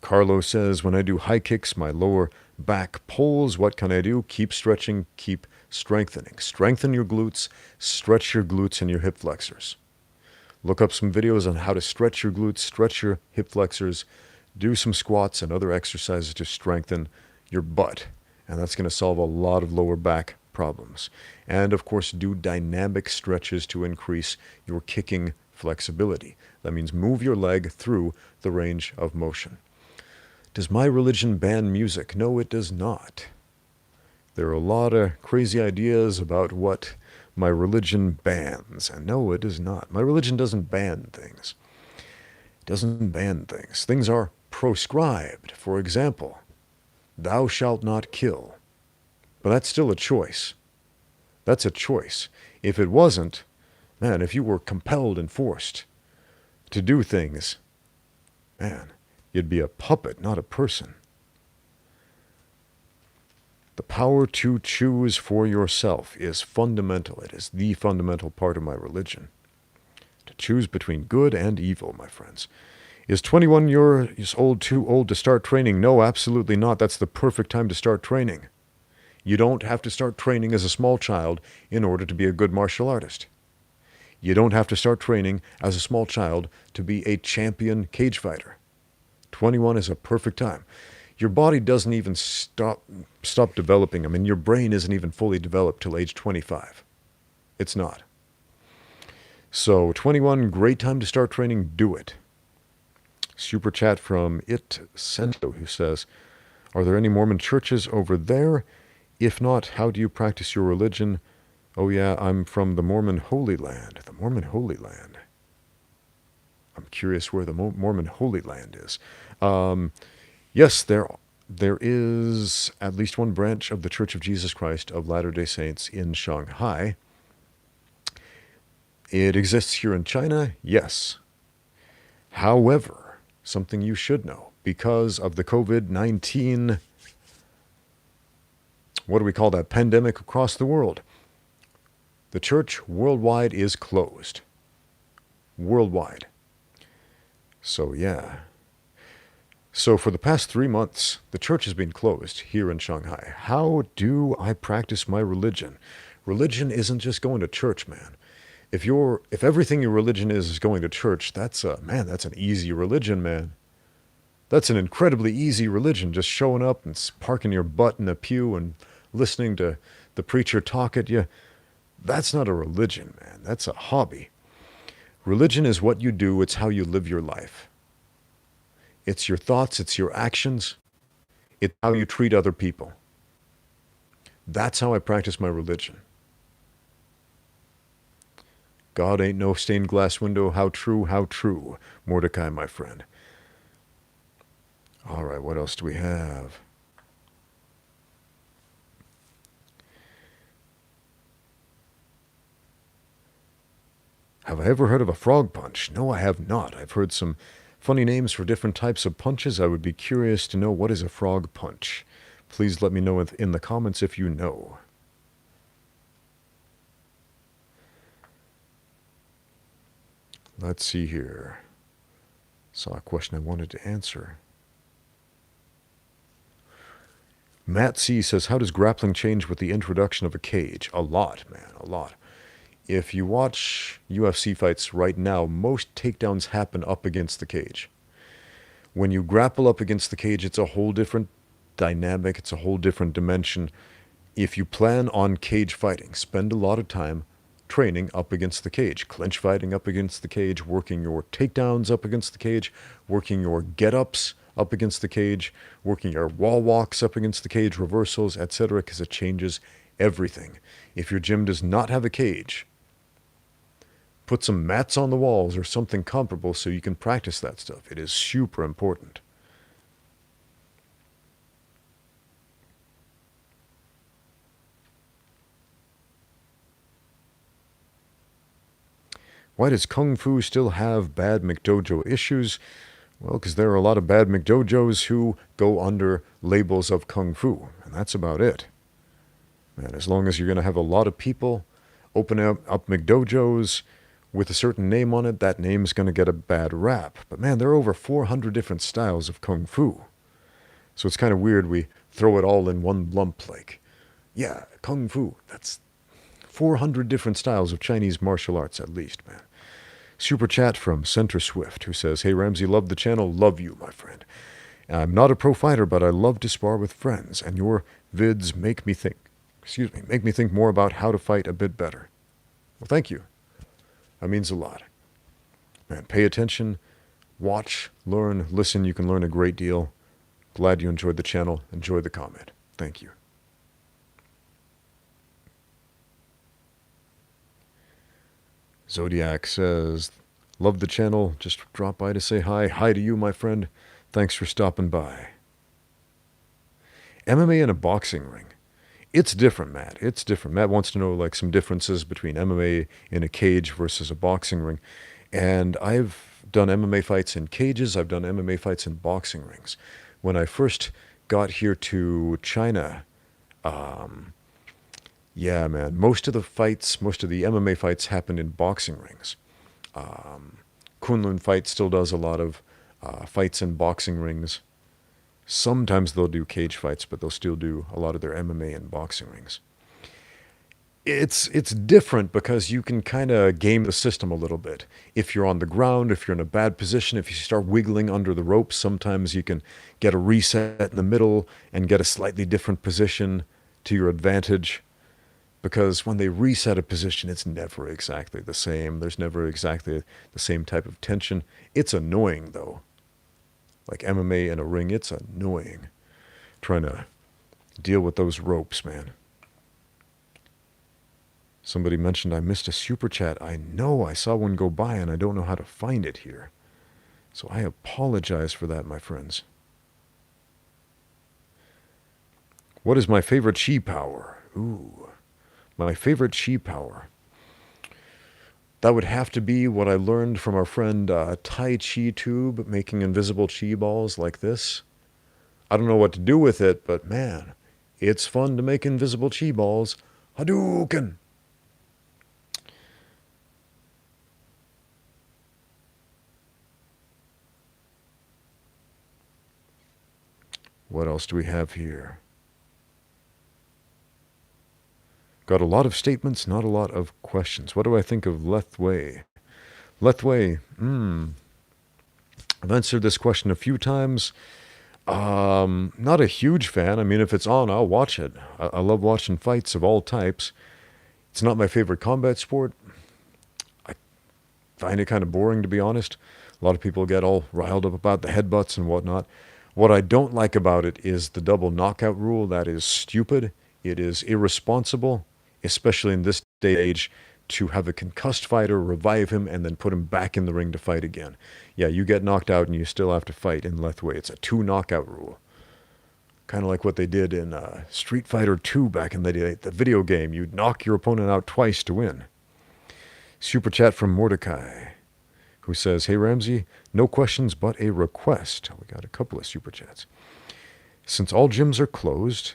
Carlo says, when I do high kicks, my lower back pulls. What can I do? Keep stretching, keep strengthening. Strengthen your glutes, stretch your glutes and your hip flexors. Look up some videos on how to stretch your glutes, stretch your hip flexors, do some squats and other exercises to strengthen your butt. And that's going to solve a lot of lower back problems. And of course, do dynamic stretches to increase your kicking flexibility. That means move your leg through the range of motion. Does my religion ban music? No, it does not. There are a lot of crazy ideas about what my religion bans, and no, it does not. My religion doesn't ban things. It doesn't ban things. Things are proscribed. For example, thou shalt not kill. But that's still a choice. That's a choice. If it wasn't, man, if you were compelled and forced to do things, man, you'd be a puppet, not a person. The power to choose for yourself is fundamental. It is the fundamental part of my religion. To choose between good and evil, my friends. Is 21 years old too old to start training? No, absolutely not. That's the perfect time to start training. You don't have to start training as a small child in order to be a good martial artist. You don't have to start training as a small child to be a champion cage fighter. 21 is a perfect time. Your body doesn't even stop developing. I mean, your brain isn't even fully developed till age 25. It's not. So 21, great time to start training. Do it. Super chat from It Sento, who says, are there any Mormon churches over there? If not, how do you practice your religion? Oh yeah, I'm from the Mormon Holy Land. The Mormon Holy Land. I'm curious where the Mormon Holy Land is. Yes, there is at least one branch of the Church of Jesus Christ of Latter-day Saints in Shanghai. It exists here in China, yes. However, something you should know, because of the COVID-19, what do we call that, pandemic across the world, the church worldwide is closed. Worldwide. So, yeah. So for the past 3 months, the church has been closed here in Shanghai. How do I practice my religion? Religion isn't just going to church, man. If everything your religion is going to church, that's an easy religion, man. That's an incredibly easy religion, just showing up and parking your butt in a pew and listening to the preacher talk at you. That's not a religion, man. That's a hobby. Religion is what you do. It's how you live your life. It's your thoughts. It's your actions. It's how you treat other people. That's how I practice my religion. God ain't no stained glass window. How true, Mordecai, my friend. All right, what else do we have? Have I ever heard of a frog punch? No, I have not. I've heard some funny names for different types of punches. I would be curious to know, what is a frog punch? Please let me know in the comments if you know. Let's see here. Saw a question I wanted to answer. Matt C. says, how does grappling change with the introduction of a cage? A lot, man, a lot. If you watch UFC fights right now, most takedowns happen up against the cage. When you grapple up against the cage, it's a whole different dynamic. It's a whole different dimension. If you plan on cage fighting, spend a lot of time training up against the cage, clinch fighting up against the cage, working your takedowns up against the cage, working your get-ups up against the cage, working your wall walks up against the cage, reversals, etc., because it changes everything. If your gym does not have a cage, put some mats on the walls or something comparable so you can practice that stuff. It is super important. Why does Kung Fu still have bad McDojo issues? Well, because there are a lot of bad McDojos who go under labels of Kung Fu, and that's about it. And as long as you're going to have a lot of people open up McDojos with a certain name on it, that name's going to get a bad rap. But man, there are over 400 different styles of Kung Fu. So it's kind of weird we throw it all in one lump like, yeah, Kung Fu, that's 400 different styles of Chinese martial arts at least, man. Super chat from Center Swift, who says, hey Ramsey, love the channel, love you, my friend. I'm not a pro fighter, but I love to spar with friends, and your vids make me think more about how to fight a bit better. Well, thank you. That means a lot. Man, pay attention, watch, learn, listen. You can learn a great deal. Glad you enjoyed the channel. Enjoy the comment. Thank you. Zodiac says, love the channel. Just drop by to say hi. Hi to you, my friend. Thanks for stopping by. MMA in a boxing ring. It's different, Matt. It's different. Matt wants to know like some differences between MMA in a cage versus a boxing ring. And I've done MMA fights in cages. I've done MMA fights in boxing rings. When I first got here to China, yeah, man, most of the MMA fights happened in boxing rings. Kunlun Fight still does a lot of fights in boxing rings. Sometimes they'll do cage fights, but they'll still do a lot of their MMA in boxing rings. It's different because you can kind of game the system a little bit. If you're on the ground, if you're in a bad position, if you start wiggling under the ropes, sometimes you can get a reset in the middle and get a slightly different position to your advantage. Because when they reset a position, it's never exactly the same. There's never exactly the same type of tension. It's annoying, though. Like MMA in a ring, it's annoying trying to deal with those ropes, man. Somebody mentioned I missed a super chat. I know, I saw one go by and I don't know how to find it here. So I apologize for that, my friends. What is my favorite chi power? Ooh. My favorite chi power. That would have to be what I learned from our friend Tai Chi Tube, making invisible chi balls like this. I don't know what to do with it, but man, it's fun to make invisible chi balls. Hadouken! What else do we have here? Got a lot of statements, not a lot of questions. What do I think of Leth Wei? Leth Wei, I've answered this question a few times. Not a huge fan. I mean, if it's on, I'll watch it. I love watching fights of all types. It's not my favorite combat sport. I find it kind of boring, to be honest. A lot of people get all riled up about the headbutts and whatnot. What I don't like about it is the double knockout rule. That is stupid. It is irresponsible. Especially in this day and age, to have a concussed fighter revive him and then put him back in the ring to fight again. Yeah, you get knocked out and you still have to fight in Lethwei. It's a 2 knockout rule. Kind of like what they did in Street Fighter 2 back in the day, the video game. You'd knock your opponent out twice to win. Super chat from Mordecai, who says, "Hey Ramsey, no questions but a request." We got a couple of super chats. Since all gyms are closed,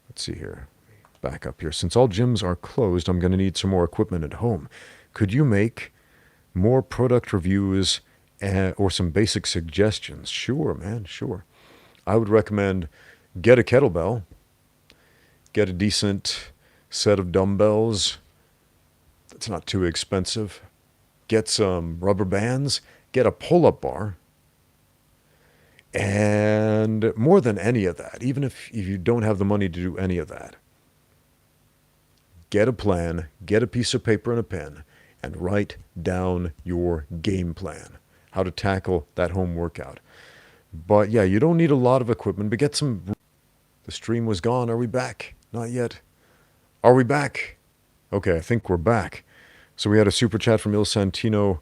let's see here, back up here. Since all gyms are closed, I'm going to need some more equipment at home. Could you make more product reviews or some basic suggestions? Sure, man, sure. I would recommend get a kettlebell, get a decent set of dumbbells. That's not too expensive. Get some rubber bands, get a pull-up bar. And more than any of that, even if you don't have the money to do any of that, get a plan, get a piece of paper and a pen, and write down your game plan, how to tackle that home workout. But yeah, you don't need a lot of equipment, but get some... The stream was gone. Are we back? Not yet. Are we back? Okay, I think we're back. So we had a super chat from Il Santino.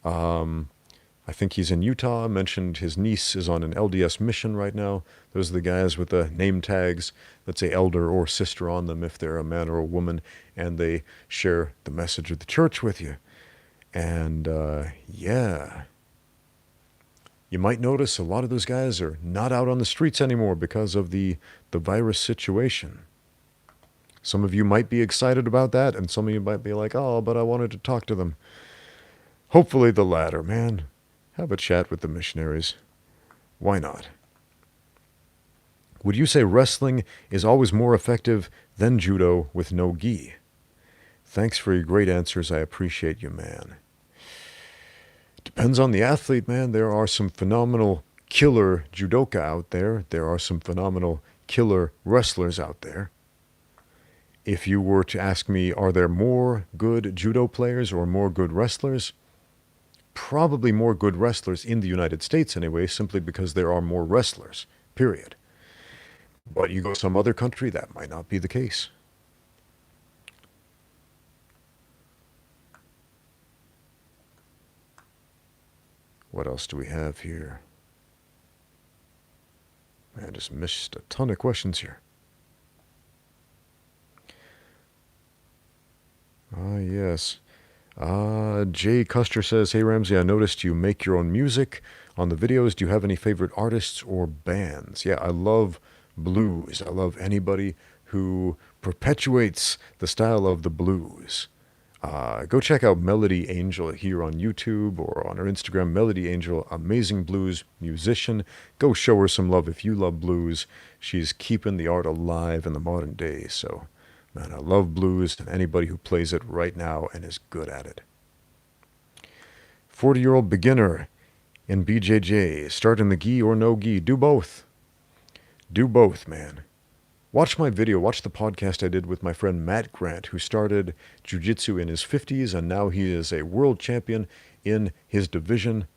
I think he's in Utah. Mentioned his niece is on an LDS mission right now. Those are the guys with the name tags that say elder or sister on them if they're a man or a woman, and they share the message of the church with you. And yeah, you might notice a lot of those guys are not out on the streets anymore because of the virus situation. Some of you might be excited about that, and some of you might be like, oh, but I wanted to talk to them. Hopefully the latter, man. Have a chat with the missionaries. Why not? Would you say wrestling is always more effective than judo with no gi? Thanks for your great answers. I appreciate you, man. Depends on the athlete, man. There are some phenomenal killer judoka out there. There are some phenomenal killer wrestlers out there. If you were to ask me, are there more good judo players or more good wrestlers? Probably more good wrestlers in the United States anyway, simply because there are more wrestlers, period. But you go some other country, that might not be the case. What else do we have here? Man, I just missed a ton of questions here. Yes. Jay Custer says, "Hey Ramsey, I noticed you make your own music on the videos. Do you have any favorite artists or bands?" Yeah, I love blues. I love anybody who perpetuates the style of the blues. Go check out Melody Angel here on YouTube or on her Instagram. Melody Angel, amazing blues musician. Go show her some love if you love blues. She's keeping the art alive in the modern day. So, man, I love blues and anybody who plays it right now and is good at it. 40-year-old beginner in BJJ. Start in the gi or no gi. Do both. Do both, man. Watch my video, watch the podcast I did with my friend Matt Grant, who started jiu-jitsu in his 50s, and now he is a world champion in his division.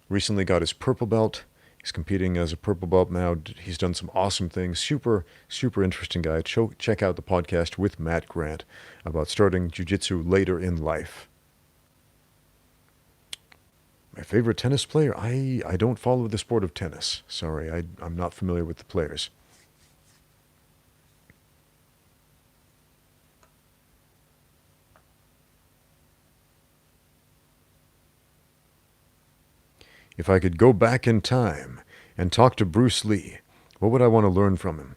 Recently got his purple belt. He's competing as a purple belt now. He's done some awesome things. Super, super interesting guy. Check out the podcast with Matt Grant about starting jiu-jitsu later in life. My favorite tennis player? I don't follow the sport of tennis. Sorry, I'm not familiar with the players. If I could go back in time and talk to Bruce Lee, what would I want to learn from him?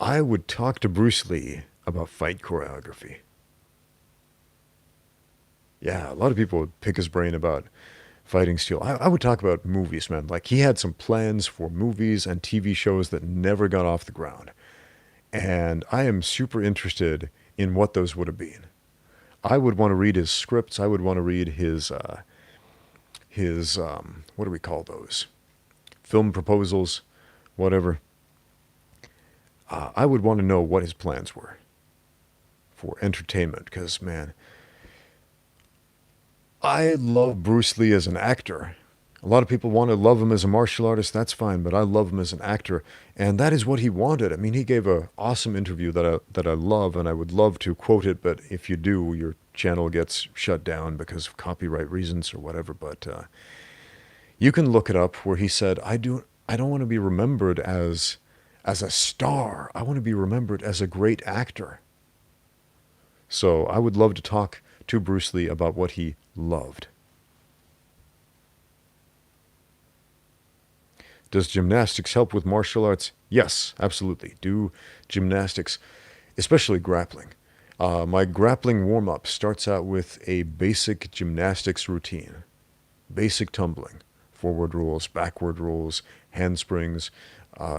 I would talk to Bruce Lee about fight choreography. Yeah, a lot of people would pick his brain about fighting style. I would talk about movies, man. Like, he had some plans for movies and TV shows that never got off the ground. And I am super interested in what those would have been. I would want to read his scripts. I would want to read his what do we call those? Film proposals, whatever. I would want to know what his plans were for entertainment, because, man, I love Bruce Lee as an actor. A lot of people want to love him as a martial artist. That's fine, but I love him as an actor, and that is what he wanted. I mean, he gave a awesome interview that I love, and I would love to quote it. But if you do, your channel gets shut down because of copyright reasons or whatever. But you can look it up, where he said, I don't want to be remembered as a star. I want to be remembered as a great actor." So I would love to talk to Bruce Lee about what he loved. Does gymnastics help with martial arts? Yes, absolutely. Do gymnastics, especially grappling. My grappling warm-up starts out with a basic gymnastics routine. Basic tumbling. Forward rolls, backward rolls, handsprings,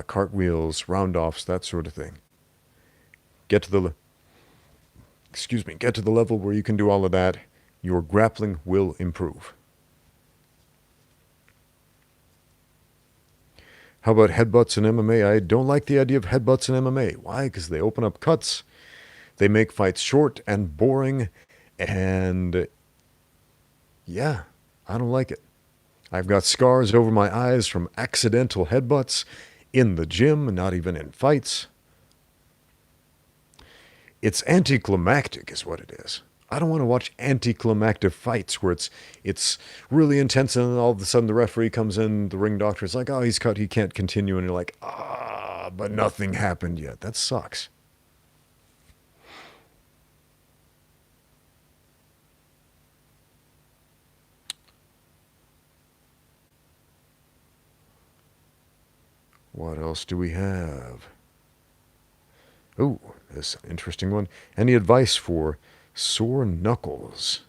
cartwheels, round-offs, that sort of thing. Get to the level where you can do all of that. Your grappling will improve. How about headbutts in MMA? I don't like the idea of headbutts in MMA. Why? Because they open up cuts. They make fights short and boring. And yeah, I don't like it. I've got scars over my eyes from accidental headbutts in the gym, not even in fights. It's anticlimactic is what it is. I don't want to watch anticlimactic fights where it's really intense and then all of a sudden the referee comes in, the ring doctor is like, "Oh, he's cut, he can't continue," and you're like, but nothing happened yet. That sucks. What else do we have? Oh, this is an interesting one. Any advice for sore knuckles?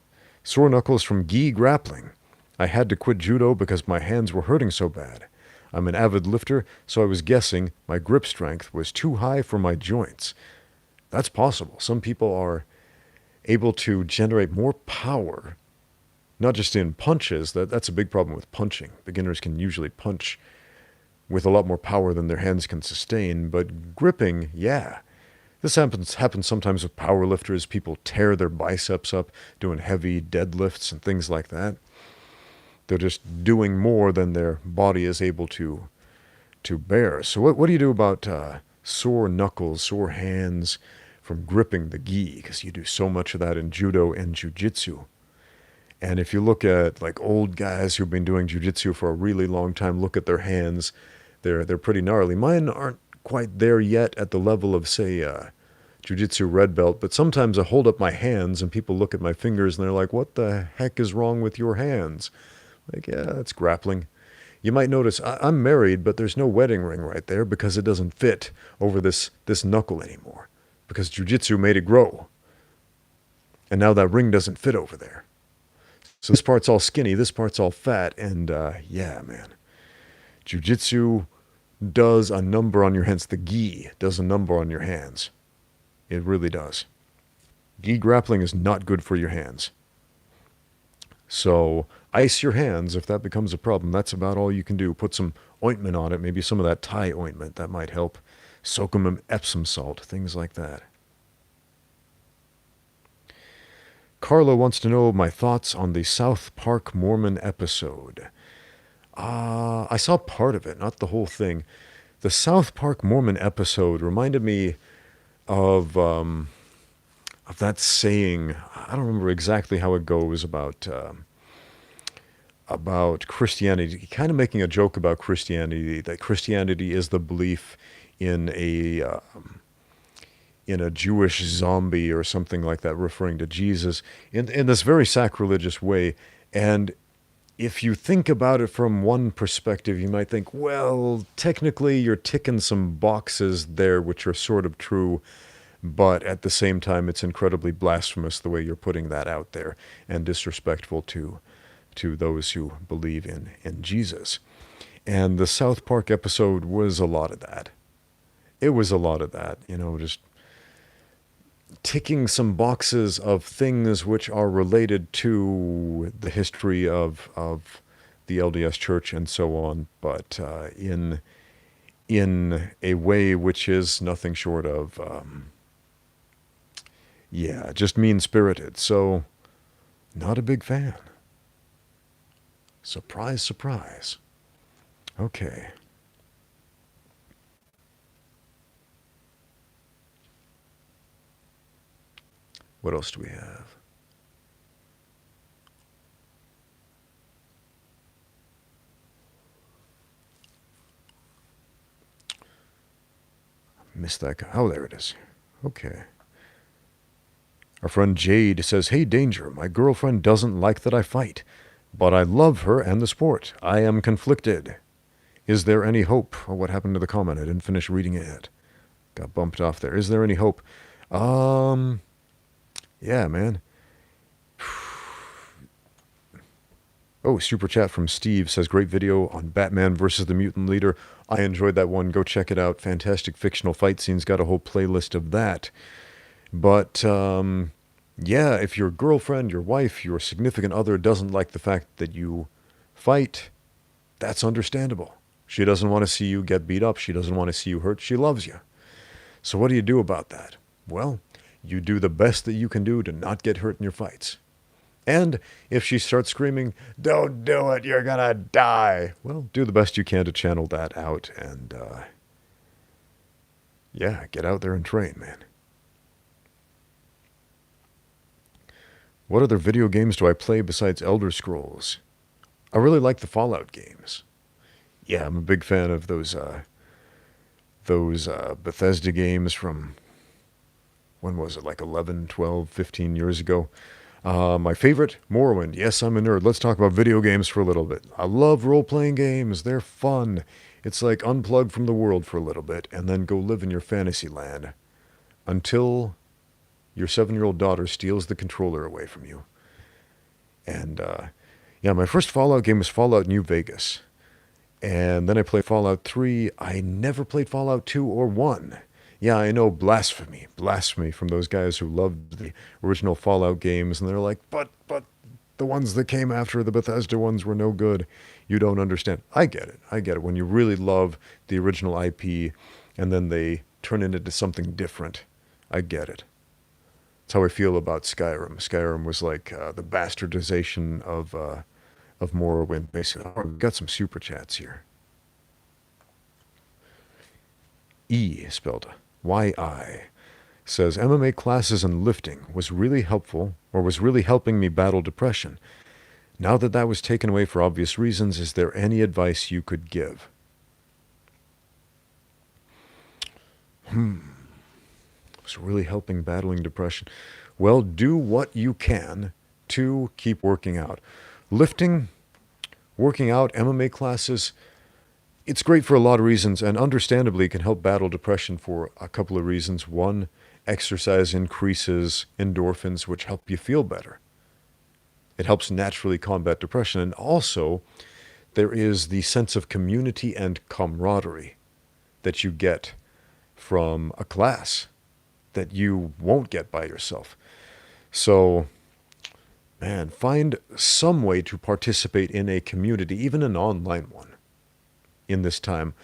Sore knuckles from gi grappling. I had to quit judo because my hands were hurting so bad. I'm an avid lifter, so I was guessing my grip strength was too high for my joints. That's possible. Some people are able to generate more power, not just in punches. That's a big problem with punching. Beginners can usually punch with a lot more power than their hands can sustain, but gripping, yeah. This happens sometimes with powerlifters. People tear their biceps up doing heavy deadlifts and things like that. They're just doing more than their body is able to bear. So what do you do about sore knuckles, sore hands from gripping the gi? Because you do so much of that in judo and jiu-jitsu. And if you look at like old guys who've been doing jiu-jitsu for a really long time, look at their hands. They're pretty gnarly. Mine aren't quite there yet at the level of, say, jiu-jitsu red belt, but sometimes I hold up my hands and people look at my fingers and they're like, "What the heck is wrong with your hands?" Like, yeah, that's grappling. You might notice I'm married, but there's no wedding ring right there because it doesn't fit over this knuckle anymore, because jiu-jitsu made it grow. And now that ring doesn't fit over there. So this part's all skinny, this part's all fat, and yeah, man. Jiu-jitsu does a number on your hands. The gi does a number on your hands. It really does. Gi grappling is not good for your hands. So ice your hands if that becomes a problem. That's about all you can do. Put some ointment on it, maybe some of that Thai ointment. That might help. Soak them in Epsom salt, things like that. Carla wants to know my thoughts on the South Park Mormon episode. I saw part of it, not the whole thing. The South Park Mormon episode reminded me of that saying. I don't remember exactly how it goes about Christianity. Kind of making a joke about Christianity, that Christianity is the belief in a Jewish zombie or something like that, referring to Jesus in this very sacrilegious way. And if you think about it from one perspective, you might think, well, technically you're ticking some boxes there which are sort of true, but at the same time it's incredibly blasphemous the way you're putting that out there and disrespectful to those who believe in Jesus. And the South Park episode was a lot of that. It was a lot of that, just ticking some boxes of things which are related to the history of the LDS Church and so on, but in a way which is nothing short of, just mean-spirited. So, not a big fan. Surprise, surprise. Okay. What else do we have? Missed that guy. Oh, there it is. Okay. Our friend Jade says, "Hey, Danger, my girlfriend doesn't like that I fight, but I love her and the sport. I am conflicted. Is there any hope?" Oh, what happened to the comment? I didn't finish reading it yet. Got bumped off there. Is there any hope? Yeah, man. Oh, super chat from Steve says, "Great video on Batman versus the Mutant Leader. I enjoyed that one. Go check it out. Fantastic fictional fight scenes. Got a whole playlist of that." But, yeah, if your girlfriend, your wife, your significant other doesn't like the fact that you fight, that's understandable. She doesn't want to see you get beat up. She doesn't want to see you hurt. She loves you. So what do you do about that? Well, you do the best that you can do to not get hurt in your fights. And if she starts screaming, "Don't do it, you're gonna die," well, do the best you can to channel that out and, yeah, get out there and train, man. What other video games do I play besides Elder Scrolls? I really like the Fallout games. Yeah, I'm a big fan of those Bethesda games from, when was it, like 11, 12, 15 years ago. My favorite, Morrowind. Yes, I'm a nerd. Let's talk about video games for a little bit. I love role-playing games. They're fun. It's like unplug from the world for a little bit and then go live in your fantasy land until your 7-year-old daughter steals the controller away from you. And, yeah, my first Fallout game was Fallout New Vegas. And then I played Fallout 3. I never played Fallout 2 or 1. Yeah, I know, blasphemy from those guys who loved the original Fallout games, and they're like, but the ones that came after the Bethesda ones were no good. You don't understand. I get it. When you really love the original IP, and then they turn it into something different, I get it. That's how I feel about Skyrim. Skyrim was like the bastardization of Morrowind, basically. Oh, we've got some super chats here. E, spelled Y-I, says, "MMA classes and lifting was really helpful, or was really helping me battle depression. Now that that was taken away for obvious reasons, is there any advice you could give?" Was really helping battling depression. Well, do what you can to keep working out. Lifting, working out, MMA classes, it's great for a lot of reasons, and understandably can help battle depression for a couple of reasons. One, exercise increases endorphins, which help you feel better. It helps naturally combat depression. And also, there is the sense of community and camaraderie that you get from a class that you won't get by yourself. So, man, find some way to participate in a community, even an online one, in this time.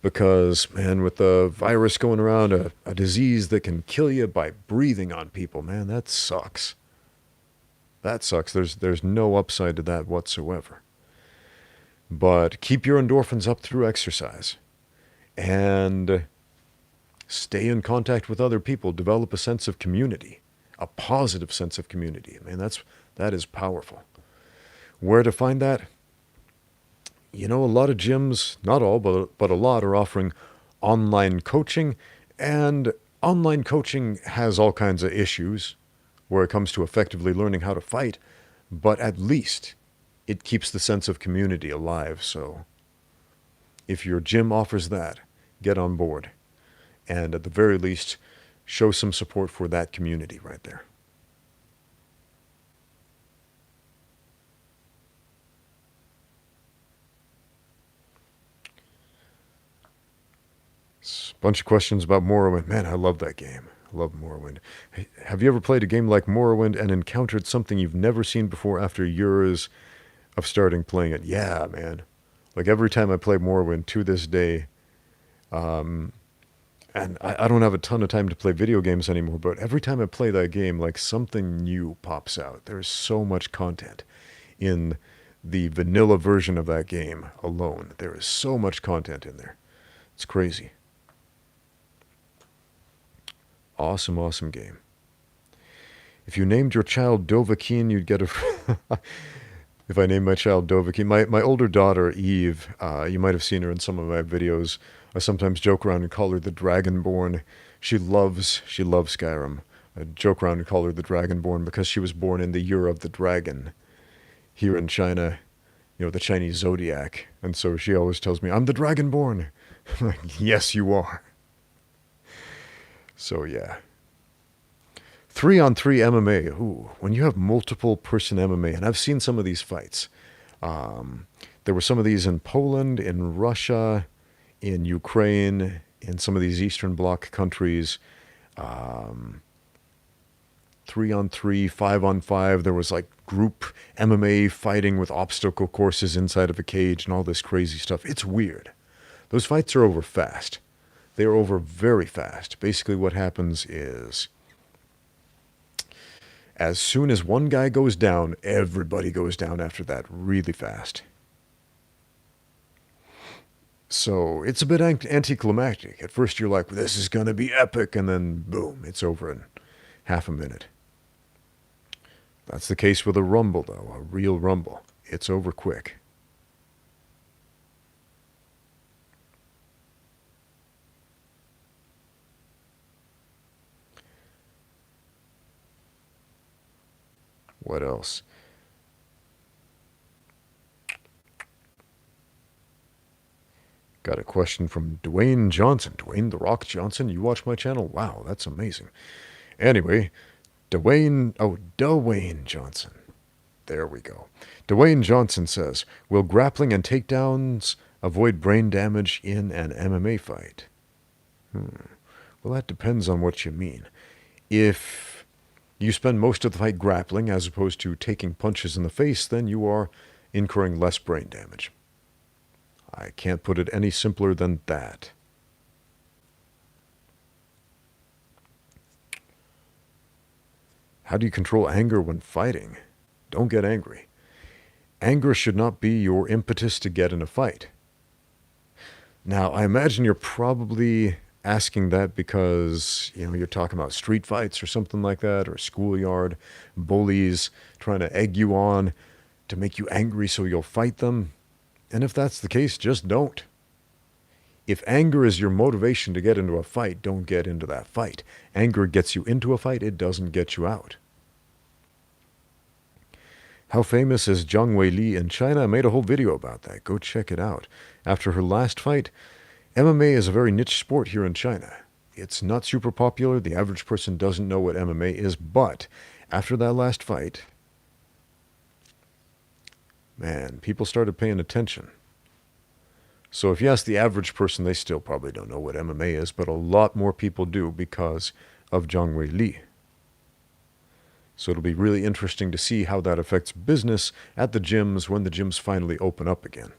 Because, man, with the virus going around, a disease that can kill you by breathing on people, man, that sucks. That sucks. There's no upside to that whatsoever. But keep your endorphins up through exercise. And stay in contact with other people. Develop a sense of community. A positive sense of community. I mean, that is powerful. Where to find that? You know, a lot of gyms, not all, but a lot, are offering online coaching. And online coaching has all kinds of issues where it comes to effectively learning how to fight. But at least it keeps the sense of community alive. So if your gym offers that, get on board. And at the very least, show some support for that community right there. Bunch of questions about Morrowind. Man, I love that game. I love Morrowind. Hey, have you ever played a game like Morrowind and encountered something you've never seen before after years of starting playing it? Yeah, man. Like every time I play Morrowind to this day, and I don't have a ton of time to play video games anymore, but every time I play that game, like something new pops out. There's so much content in the vanilla version of that game alone. There is so much content in there. It's crazy. Awesome, awesome game. If you named your child Dovahkiin, you'd get a... If I named my child Dovahkiin, my older daughter, Eve, you might have seen her in some of my videos. I sometimes joke around and call her the Dragonborn. She loves Skyrim. I joke around and call her the Dragonborn because she was born in the year of the dragon here in China, the Chinese zodiac. And so she always tells me, I'm the Dragonborn. I'm like, yes, you are. So, yeah. 3-on-3 MMA. Ooh, when you have multiple person MMA, and I've seen some of these fights. There were some of these in Poland, in Russia, in Ukraine, in some of these Eastern Bloc countries. 3-on-3, 5-on-5. There was like group MMA fighting with obstacle courses inside of a cage and all this crazy stuff. It's weird. Those fights are over fast. They are over very fast. Basically what happens is, as soon as one guy goes down, everybody goes down after that really fast. So it's a bit anticlimactic. At first you're like, this is going to be epic, and then boom, it's over in half a minute. That's the case with a rumble, though, a real rumble. It's over quick. What else? Got a question from Dwayne Johnson. Dwayne "The Rock" Johnson, you watch my channel? Wow, that's amazing. Anyway, Dwayne Johnson. There we go. Dwayne Johnson says, will grappling and takedowns avoid brain damage in an MMA fight? Well, that depends on what you mean. If you spend most of the fight grappling as opposed to taking punches in the face, then you are incurring less brain damage. I can't put it any simpler than that. How do you control anger when fighting? Don't get angry. Anger should not be your impetus to get in a fight. Now, I imagine you're probably asking that because, you're talking about street fights or something like that, or schoolyard bullies trying to egg you on to make you angry so you'll fight them. And if that's the case, just don't. If anger is your motivation to get into a fight, don't get into that fight. Anger gets you into a fight, it doesn't get you out. How famous is Zhang Weili in China? I made a whole video about that. Go check it out. After her last fight, MMA is a very niche sport here in China. It's not super popular. The average person doesn't know what MMA is, but after that last fight, man, people started paying attention. So if you ask the average person, they still probably don't know what MMA is, but a lot more people do because of Zhang Weili. So it'll be really interesting to see how that affects business at the gyms when the gyms finally open up again.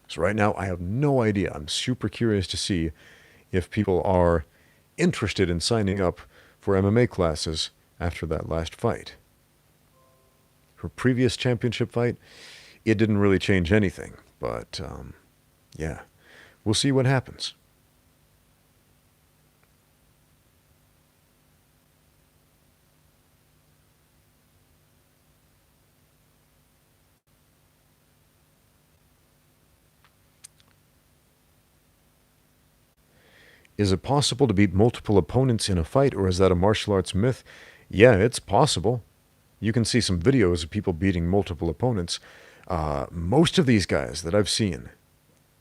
So right now, I have no idea. I'm super curious to see if people are interested in signing up for MMA classes after that last fight. Her previous championship fight, it didn't really change anything, but yeah, we'll see what happens. Is it possible to beat multiple opponents in a fight, or is that a martial arts myth? Yeah, it's possible. You can see some videos of people beating multiple opponents. Most of these guys that I've seen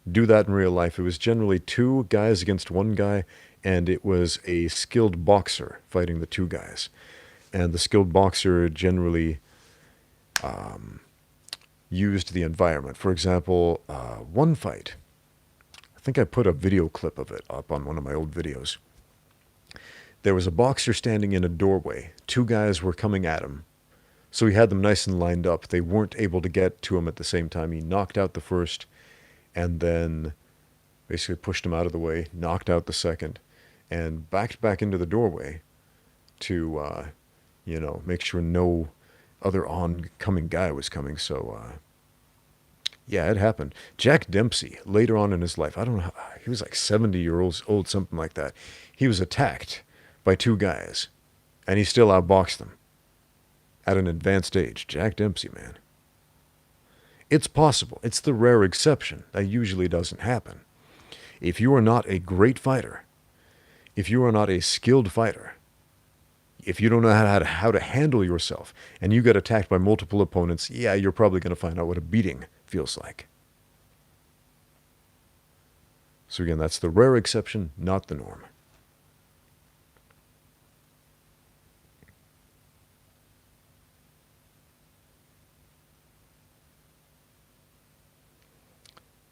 do that in real life. It was generally two guys against one guy, and it was a skilled boxer fighting the two guys. And the skilled boxer generally used the environment. For example, one fight, I think I put a video clip of it up on one of my old videos. There was a boxer standing in a doorway. Two guys were coming at him. So he had them nice and lined up. They weren't able to get to him at the same time. He knocked out the first and then basically pushed him out of the way, knocked out the second, and backed back into the doorway to, make sure no other oncoming guy was coming. So Yeah, it happened. Jack Dempsey, later on in his life, I don't know, he was like 70 years old, something like that. He was attacked by two guys, and he still outboxed them at an advanced age. Jack Dempsey, man. It's possible. It's the rare exception. That usually doesn't happen. If you are not a great fighter, if you are not a skilled fighter, if you don't know how to handle yourself, and you get attacked by multiple opponents, yeah, you're probably going to find out what a beating feels like. So again, that's the rare exception, not the norm.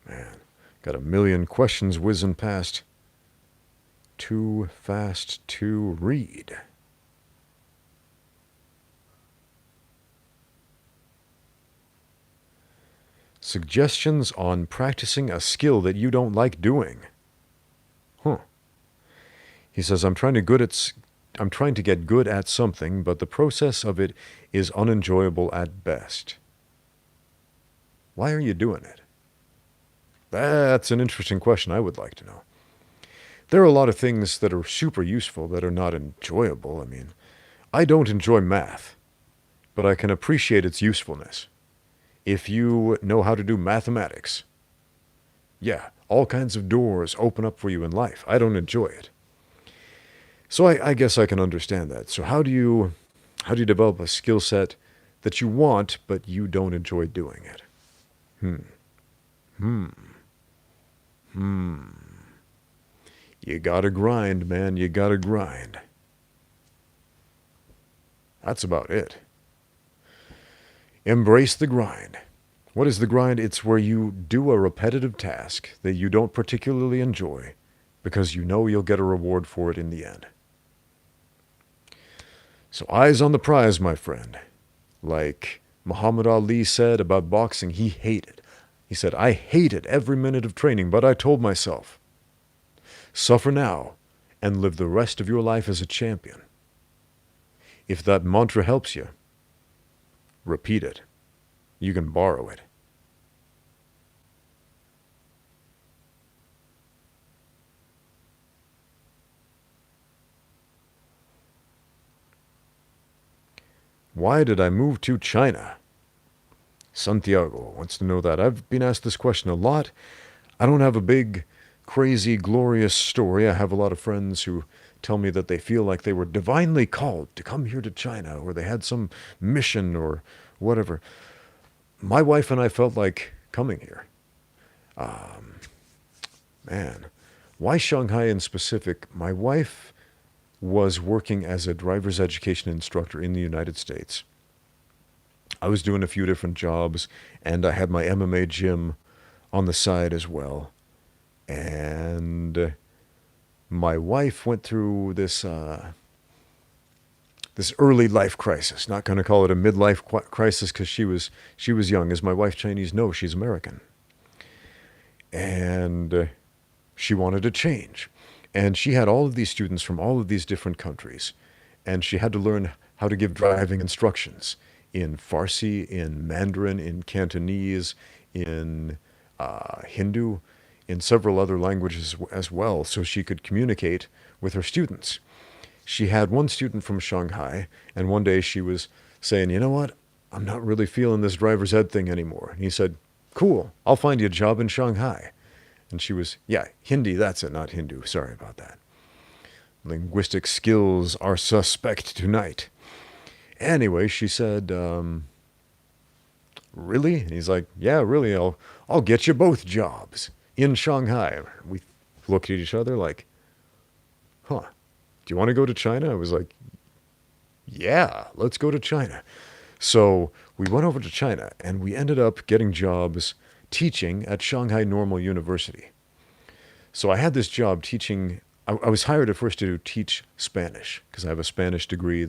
Man, got a million questions whizzing past. Too fast to read. Suggestions on practicing a skill that you don't like doing. Huh. He says, I'm trying to get good at something, but the process of it is unenjoyable at best. Why are you doing it? That's an interesting question I would like to know. There are a lot of things that are super useful that are not enjoyable. I mean, I don't enjoy math, but I can appreciate its usefulness. If you know how to do mathematics, yeah, all kinds of doors open up for you in life. I don't enjoy it. So I guess I can understand that. So how do you develop a skill set that you want, but you don't enjoy doing it? You gotta grind, man. You gotta grind. That's about it. Embrace the grind. What is the grind? It's where you do a repetitive task that you don't particularly enjoy because you know you'll get a reward for it in the end. So eyes on the prize, my friend. Like Muhammad Ali said about boxing, he said, I hated every minute of training, but I told myself, suffer now and live the rest of your life as a champion. If that mantra helps you, repeat it. You can borrow it. Why did I move to China? Santiago wants to know that. I've been asked this question a lot. I don't have a big, crazy, glorious story. I have a lot of friends who tell me that they feel like they were divinely called to come here to China, or they had some mission or whatever. My wife and I felt like coming here. Man, why Shanghai in specific? My wife was working as a driver's education instructor in the United States. I was doing a few different jobs, and I had my MMA gym on the side as well. And my wife went through this early life crisis. Not going to call it a midlife crisis because she was young. Is my wife Chinese? No, she's American. And she wanted to change. And she had all of these students from all of these different countries. And she had to learn how to give driving instructions in Farsi, in Mandarin, in Cantonese, in Hindu, in several other languages as well, so she could communicate with her students. She had one student from Shanghai, and one day she was saying, you know what, I'm not really feeling this driver's ed thing anymore. And he said, cool, I'll find you a job in Shanghai. And she was, yeah, Hindi, that's it, not Hindu, sorry about that. Linguistic skills are suspect tonight. Anyway, she said, really? And he's like, yeah, really, I'll get you both jobs in Shanghai. We looked at each other like, huh, do you want to go to China? I was like, yeah, let's go to China. So we went over to China, and we ended up getting jobs teaching at Shanghai Normal University. So I had this job teaching. I was hired at first to teach Spanish because I have a Spanish degree.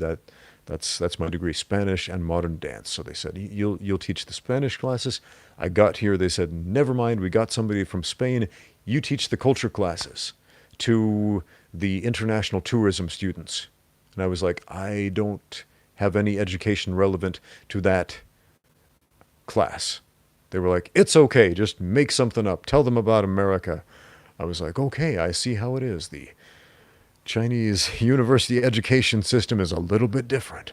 That's my degree, Spanish and modern dance. So they said, you'll teach the Spanish classes. I got here, they said, never mind, we got somebody from Spain. You teach the culture classes to the international tourism students. And I was like, I don't have any education relevant to that class. They were like, it's okay, just make something up. Tell them about America. I was like, okay, I see how it is. The Chinese university education system is a little bit different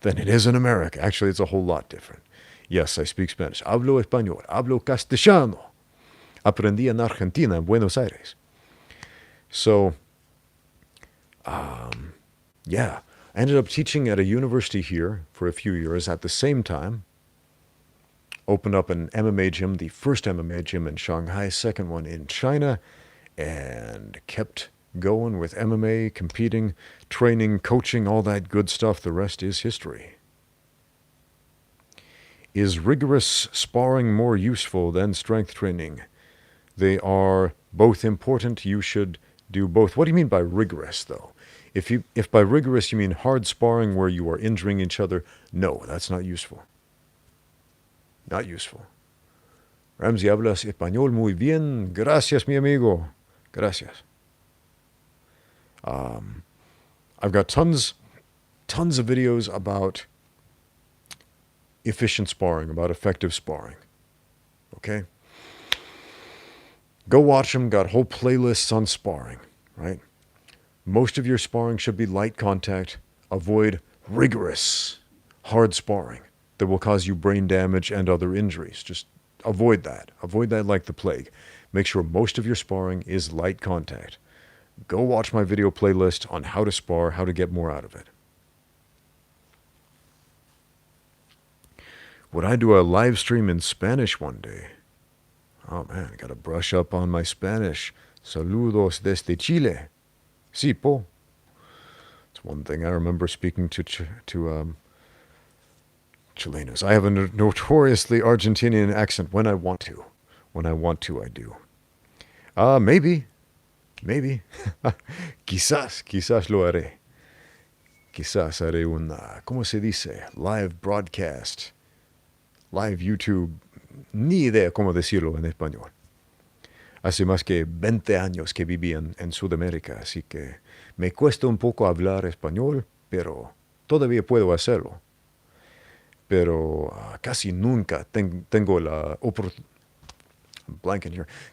than it is in America. Actually, it's a whole lot different. Yes, I speak Spanish. Hablo español. Hablo castellano. Aprendí en Argentina, en Buenos Aires. So, yeah, I ended up teaching at a university here for a few years at the same time. Opened up an MMA gym, the first MMA gym in Shanghai, second one in China, and kept going with MMA, competing, training, coaching, all that good stuff. The rest is history. Is rigorous sparring more useful than strength training? They are both important. You should do both. What do you mean by rigorous, though? If by rigorous you mean hard sparring where you are injuring each other, no, that's not useful. Not useful. Ramsey, hablas español muy bien. Gracias, mi amigo. Gracias. I've got tons of videos about efficient sparring, about effective sparring. Okay? Go watch them. Got whole playlists on sparring, right? Most of your sparring should be light contact. Avoid rigorous, hard sparring that will cause you brain damage and other injuries. Just avoid that. Avoid that like the plague. Make sure most of your sparring is light contact. Go watch my video playlist on how to spar, how to get more out of it. Would I do a live stream in Spanish one day? Oh man, I gotta brush up on my Spanish. Saludos desde Chile. Sí, po. It's one thing I remember speaking to Chilenos. I have a notoriously Argentinian accent when I want to. When I want to, I do. Maybe. Quizás lo haré. Quizás haré una, ¿cómo se dice? Live broadcast. Live YouTube. Ni idea cómo decirlo en español. Hace más que 20 años que viví en Sudamérica, así que me cuesta un poco hablar español, pero todavía puedo hacerlo. Pero casi nunca tengo la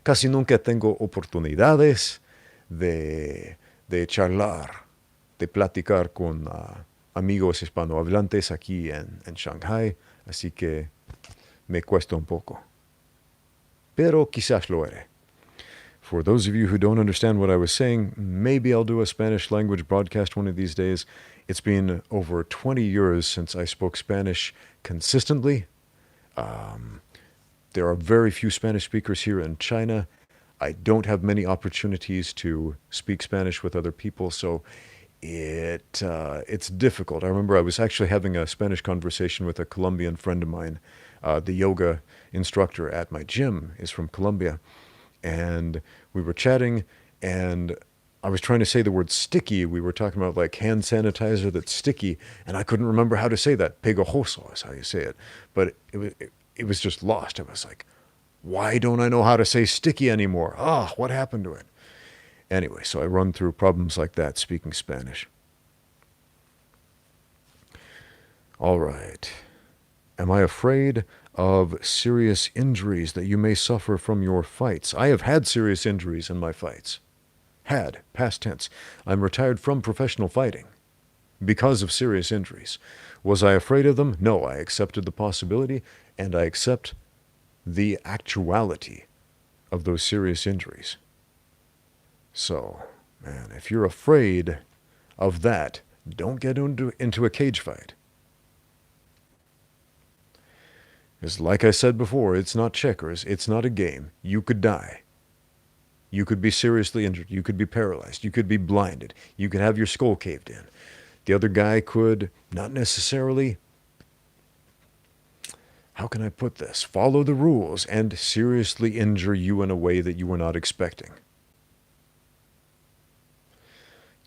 casi nunca tengo oportunidades de charlar, de platicar con amigos hispanohablantes aquí en Shanghai, así que me cuesta un poco. Pero quizás lo haré. For those of you who don't understand what I was saying, maybe I'll do a Spanish language broadcast one of these days. It's been over 20 years since I spoke Spanish consistently. There are very few Spanish speakers here in China. I don't have many opportunities to speak Spanish with other people, so it's difficult. I remember I was actually having a Spanish conversation with a Colombian friend of mine. The yoga instructor at my gym is from Colombia. And we were chatting, and I was trying to say the word sticky. We were talking about like hand sanitizer that's sticky, and I couldn't remember how to say that. Pegajoso is how you say it. But it was just lost. I was like, why don't I know how to say sticky anymore? What happened to it? Anyway, so I run through problems like that speaking Spanish. All right. Am I afraid of serious injuries that you may suffer from your fights? I have had serious injuries in my fights. Had, past tense. I'm retired from professional fighting because of serious injuries. Was I afraid of them? No, I accepted the possibility, and I accept the actuality of those serious injuries. So, man, if you're afraid of that, don't get into a cage fight. Because like I said before, it's not checkers. It's not a game. You could die. You could be seriously injured. You could be paralyzed. You could be blinded. You could have your skull caved in. The other guy could not necessarily, how can I put this, follow the rules and seriously injure you in a way that you were not expecting.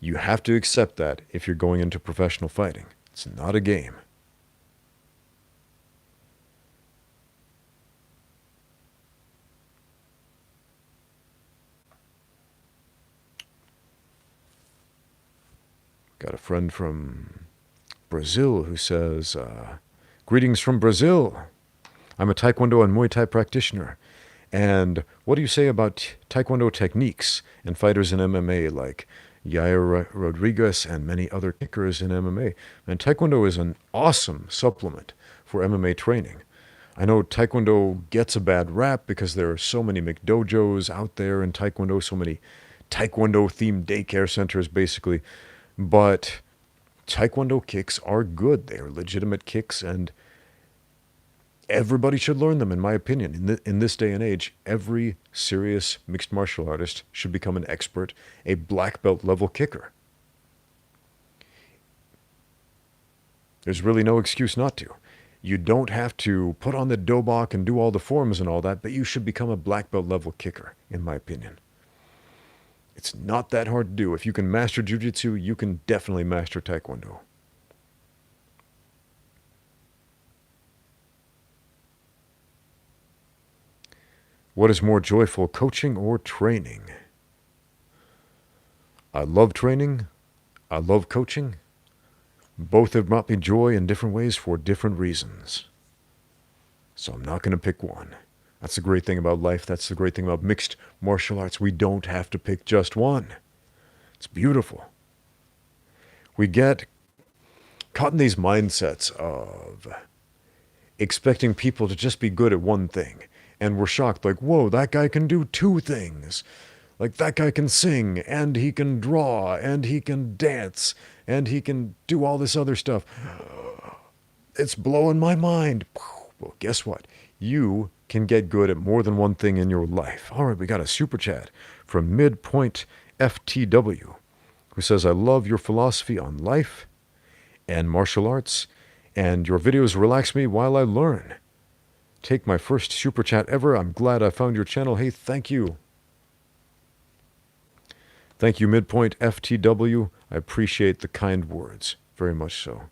You have to accept that if you're going into professional fighting. It's not a game. Got a friend from Brazil who says, greetings from Brazil. I'm a Taekwondo and Muay Thai practitioner. And what do you say about Taekwondo techniques and fighters in MMA like Yair Rodriguez and many other kickers in MMA? And Taekwondo is an awesome supplement for MMA training. I know Taekwondo gets a bad rap because there are so many McDojos out there in Taekwondo, so many Taekwondo-themed daycare centers, basically. But Taekwondo kicks are good. They are legitimate kicks, and everybody should learn them, in my opinion. In this day and age, every serious mixed martial artist should become an expert, a black belt level kicker. There's really no excuse not to. You don't have to put on the dobok and do all the forms and all that, but you should become a black belt level kicker, in my opinion. It's not that hard to do. If you can master jiu-jitsu, you can definitely master Taekwondo. What is more joyful, coaching or training? I love training. I love coaching. Both have brought me joy in different ways for different reasons. So I'm not going to pick one. That's the great thing about life. That's the great thing about mixed martial arts. We don't have to pick just one. It's beautiful. We get caught in these mindsets of expecting people to just be good at one thing. And we're shocked, like, whoa, that guy can do two things. Like, that guy can sing, and he can draw, and he can dance, and he can do all this other stuff. It's blowing my mind. Well, guess what? You can get good at more than one thing in your life. All right, we got a super chat from Midpoint FTW, who says, I love your philosophy on life and martial arts, and your videos relax me while I learn. Take my first super chat ever. I'm glad I found your channel. Hey, thank you. Thank you, Midpoint FTW. I appreciate the kind words. Very much so.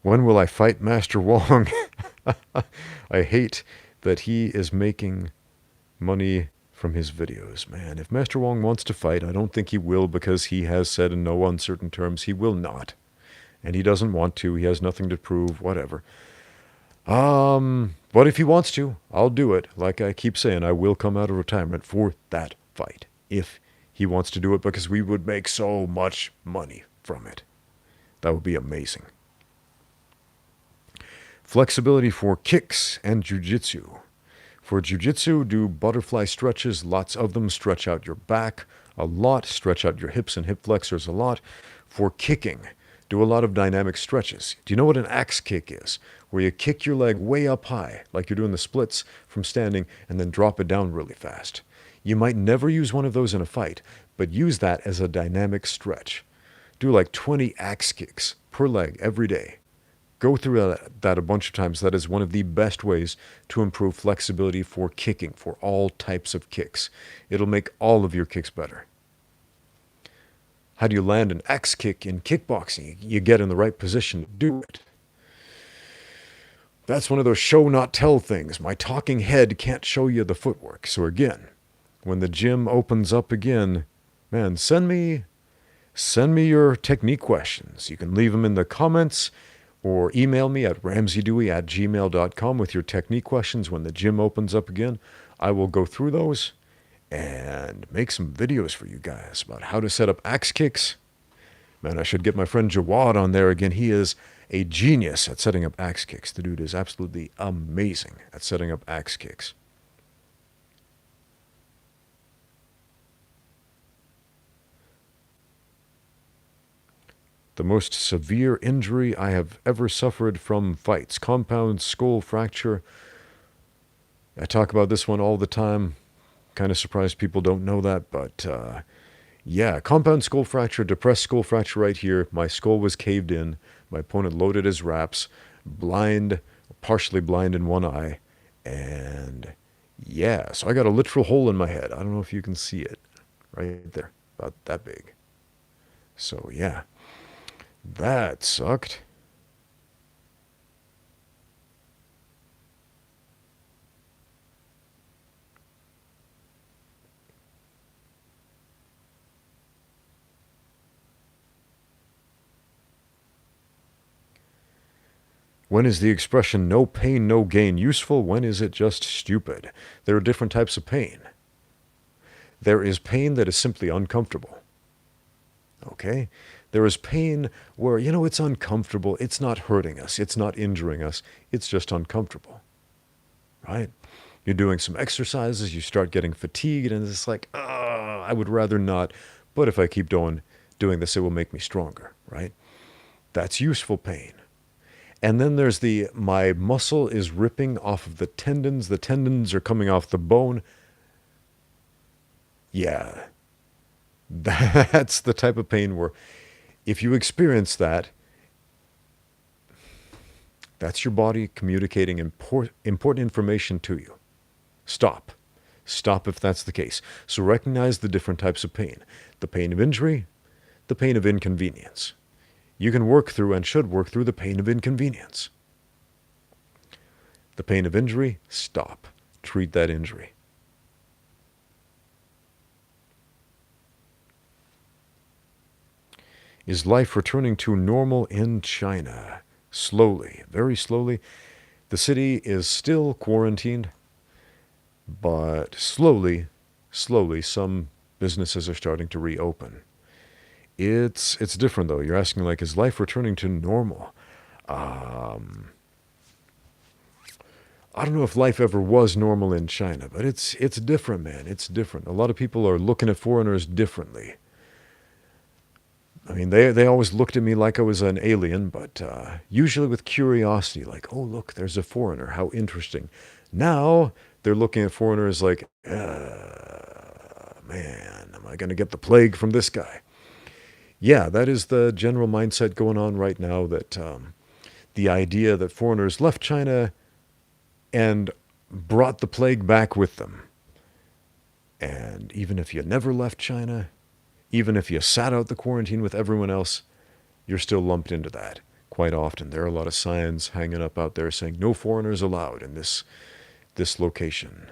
When will I fight Master Wong? I hate that he is making money from his videos. Man, if Master Wong wants to fight, I don't think he will, because he has said in no uncertain terms he will not. And he doesn't want to. He has nothing to prove, whatever. But if he wants to, I'll do it. Like I keep saying, I will come out of retirement for that fight. If he wants to do it, because we would make so much money from it. That would be amazing. Flexibility for kicks and jiu-jitsu. For jiu-jitsu, do butterfly stretches, lots of them. Stretch out your back a lot. Stretch out your hips and hip flexors a lot. For kicking, do a lot of dynamic stretches. Do you know what an axe kick is? Where you kick your leg way up high, like you're doing the splits from standing, and then drop it down really fast. You might never use one of those in a fight, but use that as a dynamic stretch. Do like 20 axe kicks per leg every day. Go through that a bunch of times. That is one of the best ways to improve flexibility for kicking, for all types of kicks. It'll make all of your kicks better. How do you land an axe kick in kickboxing? You get in the right position to do it. That's one of those show not tell things. My talking head can't show you the footwork. So again, when the gym opens up again, man, send me your technique questions. You can leave them in the comments or email me at ramseydewy@gmail.com with your technique questions. When the gym opens up again, I will go through those and make some videos for you guys about how to set up axe kicks. Man, I should get my friend Jawad on there again. He is a genius at setting up axe kicks. The dude is absolutely amazing at setting up axe kicks. The most severe injury I have ever suffered from fights. Compound skull fracture. I talk about this one all the time. Kind of surprised people don't know that, but yeah, compound skull fracture, depressed skull fracture right here. My skull was caved in. My opponent loaded his wraps, blind, partially blind in one eye, and yeah, so I got a literal hole in my head. I don't know if you can see it right there, about that big. So yeah, that sucked. When is the expression no pain, no gain useful? When is it just stupid? There are different types of pain. There is pain that is simply uncomfortable. Okay? There is pain where, it's uncomfortable. It's not hurting us. It's not injuring us. It's just uncomfortable. Right? You're doing some exercises, you start getting fatigued, and it's like, I would rather not. But if I keep doing this, it will make me stronger. Right? That's useful pain. And then there's my muscle is ripping off of the tendons are coming off the bone. Yeah, that's the type of pain where if you experience that, that's your body communicating important information to you. Stop. Stop if that's the case. So recognize the different types of pain. The pain of injury, the pain of inconvenience. You can work through and should work through the pain of inconvenience. The pain of injury, stop. Treat that injury. Is life returning to normal in China? Slowly, very slowly. The city is still quarantined, but slowly, some businesses are starting to reopen. It's different, though. You're asking, is life returning to normal? I don't know if life ever was normal in China, but it's different, man. It's different. A lot of people are looking at foreigners differently. I mean, they always looked at me like I was an alien, but usually with curiosity, like, oh, look, there's a foreigner. How interesting. Now they're looking at foreigners like, man, am I going to get the plague from this guy? Yeah, that is the general mindset going on right now, that the idea that foreigners left China and brought the plague back with them. And even if you never left China, even if you sat out the quarantine with everyone else, you're still lumped into that. Quite often, there are a lot of signs hanging up out there saying, no foreigners allowed in this location.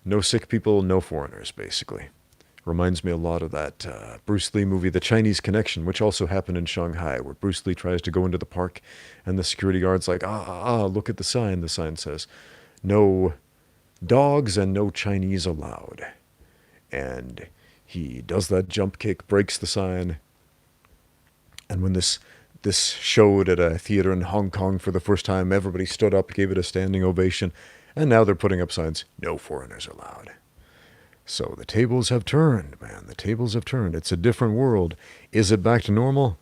No sick people, no foreigners, basically. Reminds me a lot of that Bruce Lee movie, The Chinese Connection, which also happened in Shanghai, where Bruce Lee tries to go into the park, and the security guard's like, look at the sign. The sign says, no dogs and no Chinese allowed. And he does that jump kick, breaks the sign. And when this showed at a theater in Hong Kong for the first time, everybody stood up, gave it a standing ovation, and now they're putting up signs, no foreigners allowed. So the tables have turned, man. The tables have turned. It's a different world. Is it back to normal?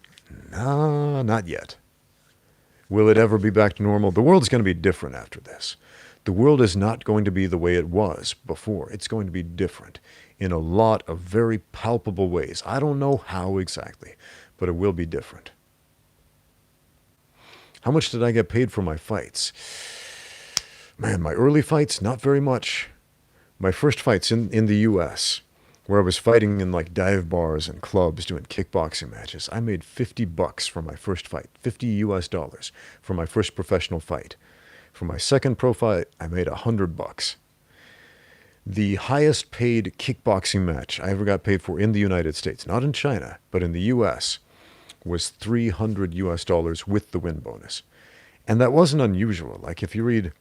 No, not yet. Will it ever be back to normal? The world's going to be different after this. The world is not going to be the way it was before. It's going to be different in a lot of very palpable ways. I don't know how exactly, but it will be different. How much did I get paid for my fights? Man, my early fights, not very much. My first fights in the U.S., where I was fighting in dive bars and clubs doing kickboxing matches, I made $50 for my first fight, $50 for my first professional fight. For my second pro fight, I made $100. The highest paid kickboxing match I ever got paid for in the United States, not in China, but in the U.S., was $300 with the win bonus. And that wasn't unusual. If you read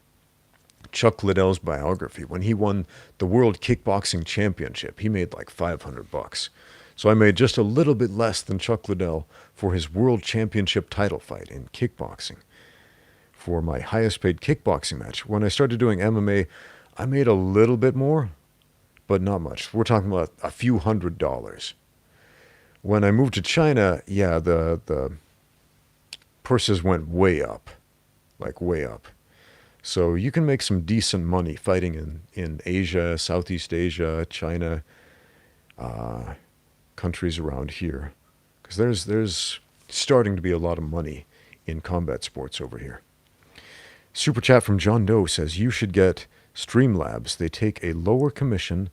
Chuck Liddell's biography, when he won the World Kickboxing Championship, he made $500. So I made just a little bit less than Chuck Liddell for his World Championship title fight in kickboxing. For my highest paid kickboxing match, when I started doing MMA, I made a little bit more, but not much. We're talking about a few $100s. When I moved to China, yeah, the purses went way up, way up. So you can make some decent money fighting in Asia, Southeast Asia, China, countries around here. Because there's starting to be a lot of money in combat sports over here. Super chat from John Doe says, you should get Streamlabs. They take a lower commission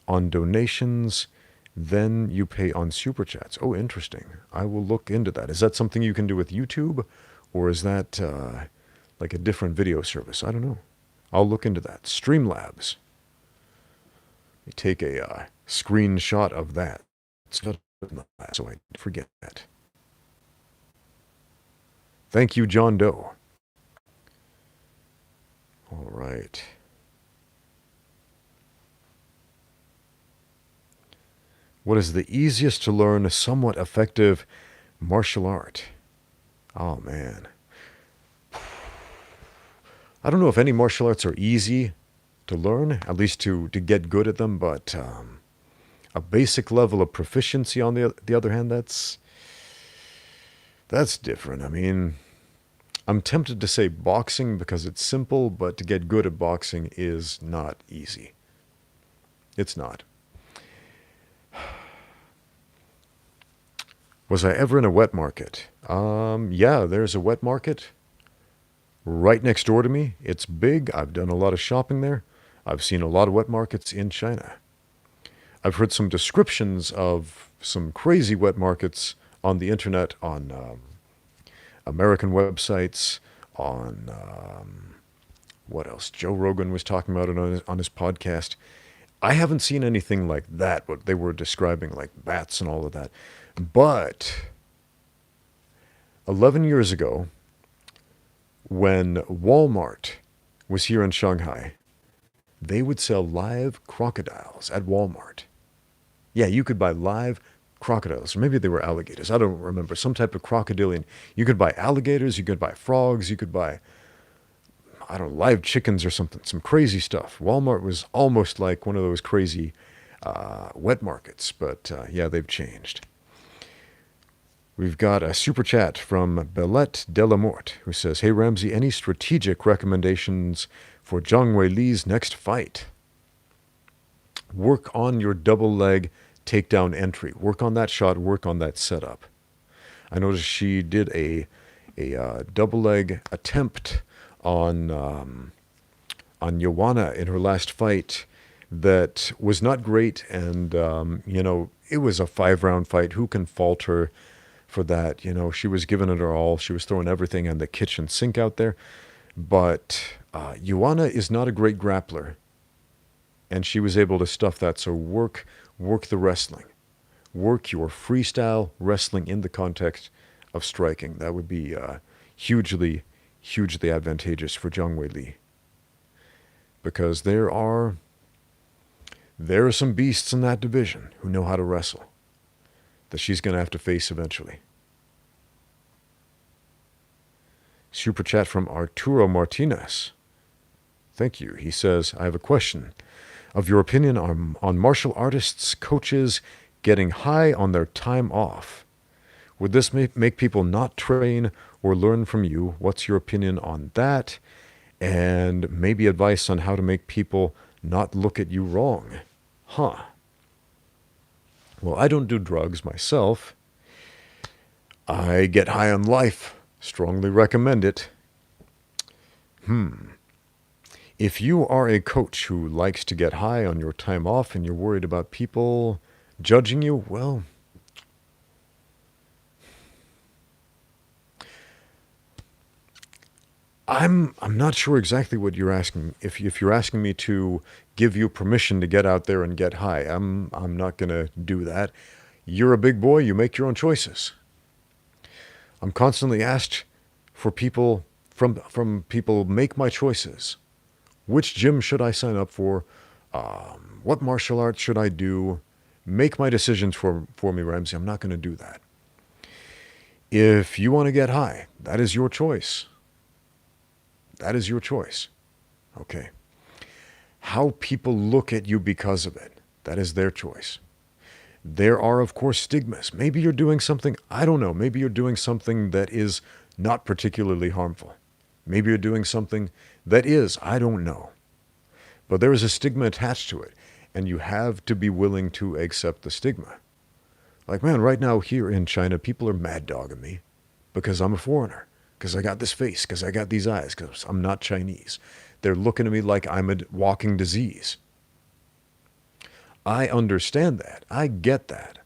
on donations than you pay on super chats. Oh, interesting. I will look into that. Is that something you can do with YouTube? Or is that a different video service? I don't know. I'll look into that. Streamlabs. You take a screenshot of that. It's not so I forget that. Thank you, John Doe. All right. What is the easiest to learn, somewhat effective martial art? Oh, man. I don't know if any martial arts are easy to learn, at least to get good at them, but a basic level of proficiency, on the other hand, that's different. I mean, I'm tempted to say boxing because it's simple, but to get good at boxing is not easy. It's not. Was I ever in a wet market? Yeah, there's a wet market right next door to me. It's big. I've done a lot of shopping there. I've seen a lot of wet markets in China. I've heard some descriptions of some crazy wet markets on the internet, on American websites, on what else? Joe Rogan was talking about it on his podcast. I haven't seen anything like that, what they were describing, like bats and all of that. But 11 years ago, when Walmart was here in Shanghai, they would sell live crocodiles at Walmart. Yeah, you could buy live crocodiles. Or maybe they were alligators. I don't remember. Some type of crocodilian. You could buy alligators. You could buy frogs. You could buy, I don't know, live chickens or something. Some crazy stuff. Walmart was almost like one of those crazy wet markets. But yeah, they've changed. We've got a super chat from Belette Delamort, who says, "Hey Ramsey, any strategic recommendations for Zhang Weili's next fight?" Work on your double leg takedown entry. Work on that shot. Work on that setup. I noticed she did a double leg attempt on Joanna in her last fight that was not great, and it was a 5-round fight. Who can fault her for that? She was giving it her all. She was throwing everything in the kitchen sink out there. But Joanna is not a great grappler, and she was able to stuff that. So work the wrestling. Work your freestyle wrestling in the context of striking. That would be hugely, hugely advantageous for Zhang Weili, because there are some beasts in that division who know how to wrestle that she's going to have to face eventually. Super chat from Arturo Martinez. Thank you. He says, "I have a question. Of your opinion on martial artists, coaches getting high on their time off. Would this make people not train or learn from you? What's your opinion on that? And maybe advice on how to make people not look at you wrong." Huh. Well, I don't do drugs myself. I get high on life. Strongly recommend it. If you are a coach who likes to get high on your time off and you're worried about people judging you, well, I'm not sure exactly what you're asking. If you're asking me to give you permission to get out there and get high, I'm not going to do that. You're a big boy. You make your own choices. I'm constantly asked for people from people, make my choices. Which gym should I sign up for? What martial arts should I do? Make my decisions for me, Ramsey. I'm not going to do that. If you want to get high, that is your choice. That is your choice. Okay. How people look at you because of it, that is their choice. There are, of course, stigmas. Maybe you're doing something, I don't know, maybe you're doing something that is not particularly harmful. Maybe you're doing something that is, I don't know. But there is a stigma attached to it, and you have to be willing to accept the stigma. Like, man, right now here in China, people are mad dogging me because I'm a foreigner, because I got this face, because I got these eyes, because I'm not Chinese. They're looking at me like I'm a walking disease. I understand that. I get that.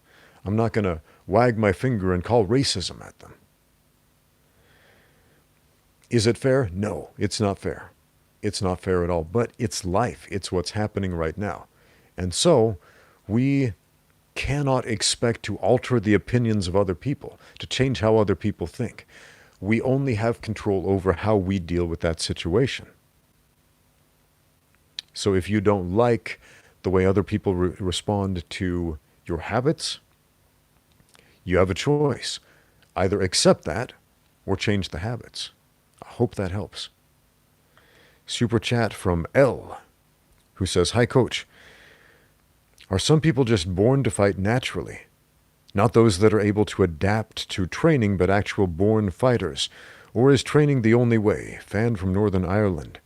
I'm not going to wag my finger and call racism at them. Is it fair? No, it's not fair. It's not fair at all. But it's life. It's what's happening right now. And so we cannot expect to alter the opinions of other people, to change how other people think. We only have control over how we deal with that situation. So if you don't like the way other people respond to your habits, you have a choice. Either accept that or change the habits. I hope that helps. Super chat from L, who says, "Hi, Coach. Are some people just born to fight naturally? Not those that are able to adapt to training, but actual born fighters? Or is training the only way?" Fan from Northern Ireland.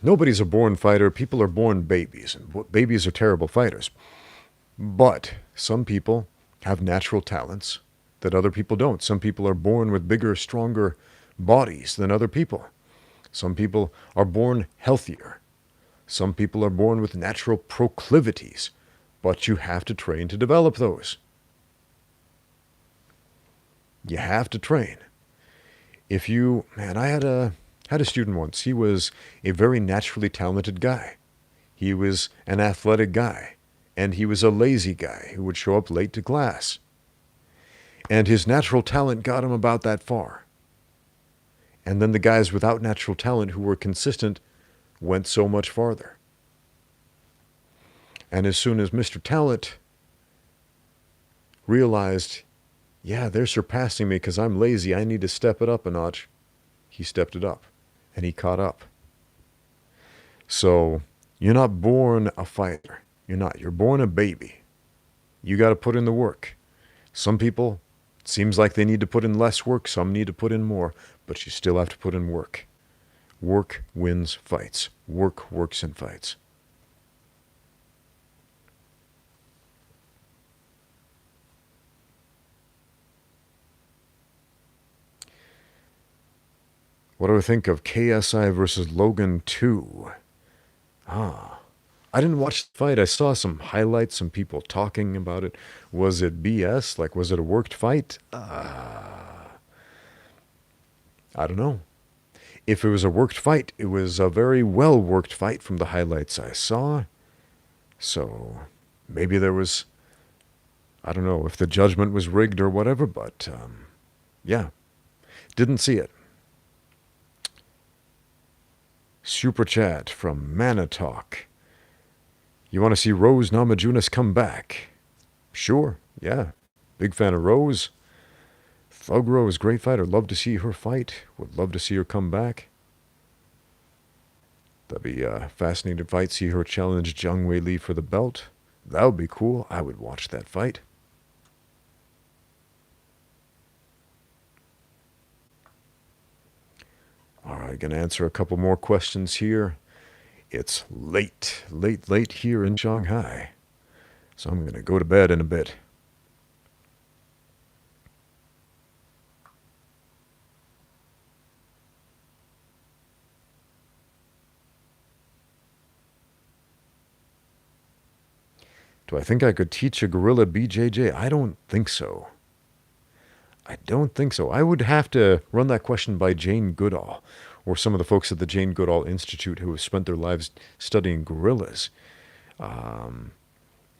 Nobody's a born fighter. People are born babies, and babies are terrible fighters. But some people have natural talents that other people don't. Some people are born with bigger, stronger bodies than other people. Some people are born healthier. Some people are born with natural proclivities, but you have to train to develop those. You have to train. I had a student once. He was a very naturally talented guy. He was an athletic guy, and he was a lazy guy who would show up late to class. And his natural talent got him about that far. And then the guys without natural talent who were consistent went so much farther. And as soon as Mr. Talent realized, yeah, they're surpassing me because I'm lazy, I need to step it up a notch, he stepped it up, and he caught up. So you're not born a fighter. You're not. You're born a baby. You got to put in the work. Some people, it seems like they need to put in less work. Some need to put in more. But you still have to put in work. Work wins fights. Work works in fights. What do I think of KSI versus Logan 2? I didn't watch the fight. I saw some highlights, some people talking about it. Was it BS? Like, was it a worked fight? I don't know. If it was a worked fight, it was a very well-worked fight from the highlights I saw. So maybe there was, I don't know if the judgment was rigged or whatever, but yeah, didn't see it. Super chat from Manatalk. You want to see Rose Namajunas come back? Sure, yeah. Big fan of Rose. Thug Rose, great fighter. Love to see her fight. Would love to see her come back. That'd be a fascinating fight. See her challenge Zhang Wei Li for the belt. That would be cool. I would watch that fight. All right, going to answer a couple more questions here. It's late here in Shanghai. So I'm going to go to bed in a bit. Do I think I could teach a gorilla BJJ? I don't think so. I would have to run that question by Jane Goodall or some of the folks at the Jane Goodall Institute who have spent their lives studying gorillas.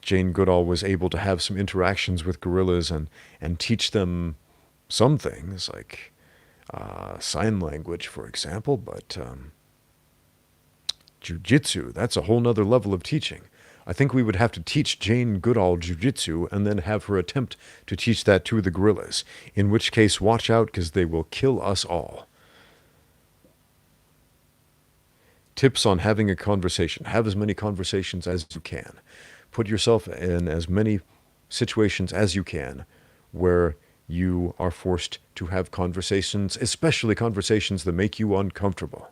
Jane Goodall was able to have some interactions with gorillas and teach them some things, like sign language, for example, but jiu-jitsu, that's a whole nother level of teaching. I think we would have to teach Jane Goodall jiu-jitsu and then have her attempt to teach that to the gorillas, in which case, watch out because they will kill us all. Tips on having a conversation. Have as many conversations as you can. Put yourself in as many situations as you can where you are forced to have conversations, especially conversations that make you uncomfortable.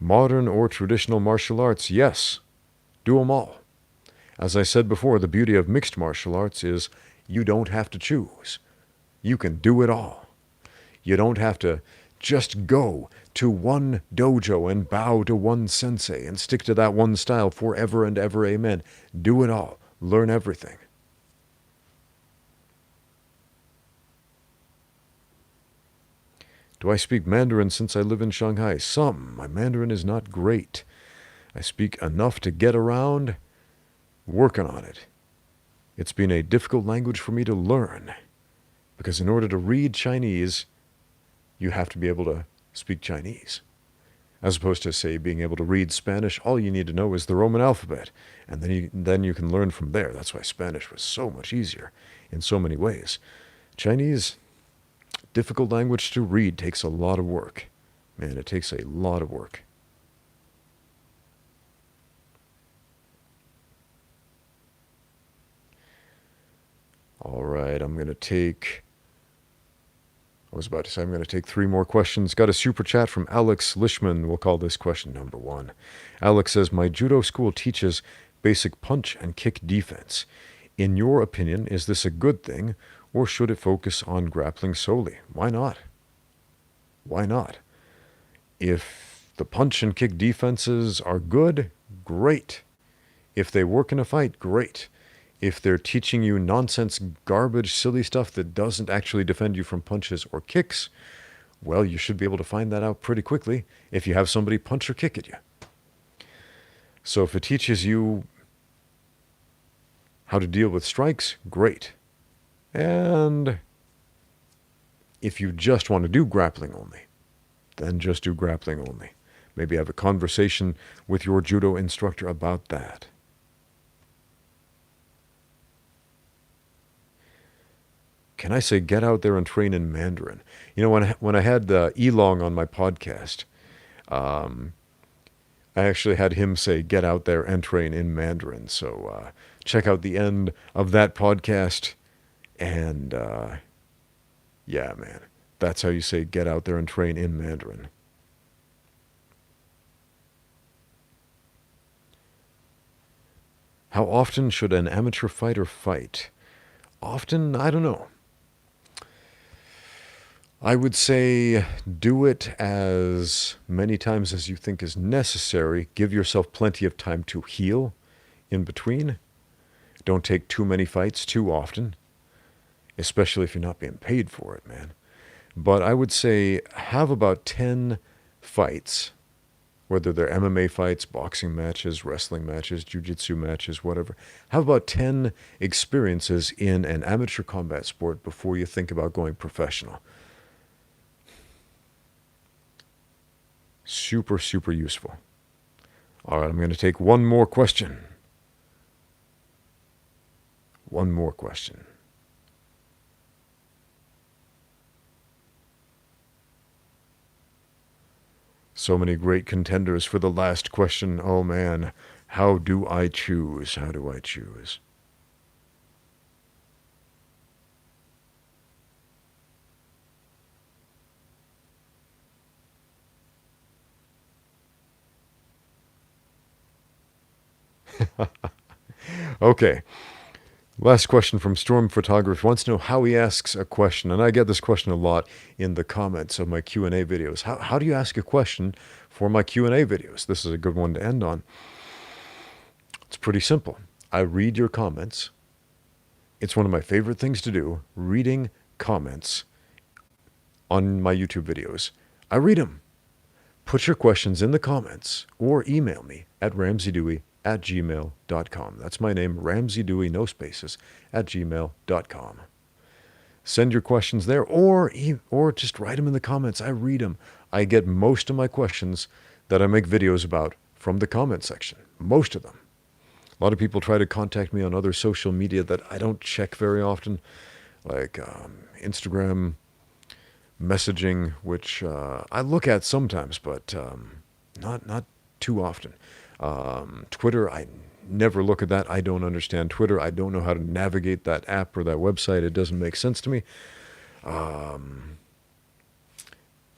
Modern or traditional martial arts? Yes. Do them all. As I said before, the beauty of mixed martial arts is you don't have to choose. You can do it all. You don't have to just go to one dojo and bow to one sensei and stick to that one style forever and ever, amen. Do it all. Learn everything. Do I speak Mandarin since I live in Shanghai? Some. My Mandarin is not great. I speak enough to get around, working on it. It's been a difficult language for me to learn, because in order to read Chinese, you have to be able to speak Chinese. As opposed to, say, being able to read Spanish, all you need to know is the Roman alphabet, and then you can learn from there. That's why Spanish was so much easier in so many ways. Chinese, difficult language to read, takes a lot of work. Man, it takes a lot of work. All right, I'm going to take 3 more questions. Got a super chat from Alex Lishman. We'll call this question number 1. Alex says, my judo school teaches basic punch and kick defense. In your opinion, is this a good thing, or should it focus on grappling solely? Why not? Why not? If the punch and kick defenses are good, great. If they work in a fight, great. If they're teaching you nonsense, garbage, silly stuff that doesn't actually defend you from punches or kicks, well, you should be able to find that out pretty quickly if you have somebody punch or kick at you. So if it teaches you how to deal with strikes, great. And if you just want to do grappling only, then just do grappling only. Maybe have a conversation with your judo instructor about that. Can I say get out there and train in Mandarin? You know, when I had Elong on my podcast, I actually had him say get out there and train in Mandarin. So check out the end of that podcast. And yeah, man, that's how you say get out there and train in Mandarin. How often should an amateur fighter fight? Often, I don't know. I would say do it as many times as you think is necessary. Give yourself plenty of time to heal in between. Don't take too many fights too often, especially if you're not being paid for it, man. But I would say have about 10 fights, whether they're MMA fights, boxing matches, wrestling matches, jiu-jitsu matches, whatever. Have about 10 experiences in an amateur combat sport before you think about going professional. Super, super useful. All right, I'm going to take one more question. One more question. So many great contenders for the last question. Oh man, how do I choose? How do I choose? Okay. Last question from Storm Photography. Wants to know how he asks a question, and I get this question a lot in the comments of my Q&A videos. How do you ask a question for my Q&A videos? This is a good one to end on. It's pretty simple. I read your comments. It's one of my favorite things to do, reading comments on my YouTube videos. I read them. Put your questions in the comments or email me at ramseydewey@gmail.com. That's my name, Ramsey Dewey, no spaces, @gmail.com. Send your questions there or just write them in the comments. I read them. I get most of my questions that I make videos about from the comment section. Most of them. A lot of people try to contact me on other social media that I don't check very often, like Instagram messaging, which I look at sometimes, but not too often. Twitter, I never look at that. I don't understand Twitter. I don't know how to navigate that app or that website. It doesn't make sense to me.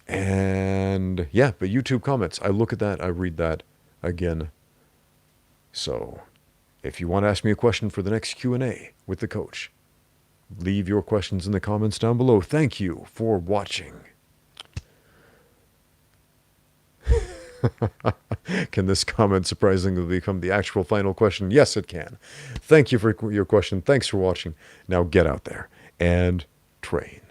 And yeah, but YouTube comments, I look at that. I read that again. So if you want to ask me a question for the next Q&A with the coach, leave your questions in the comments down below. Thank you for watching. Can this comment surprisingly become the actual final question? Yes, it can. Thank you for your question. Thanks for watching. Now get out there and train.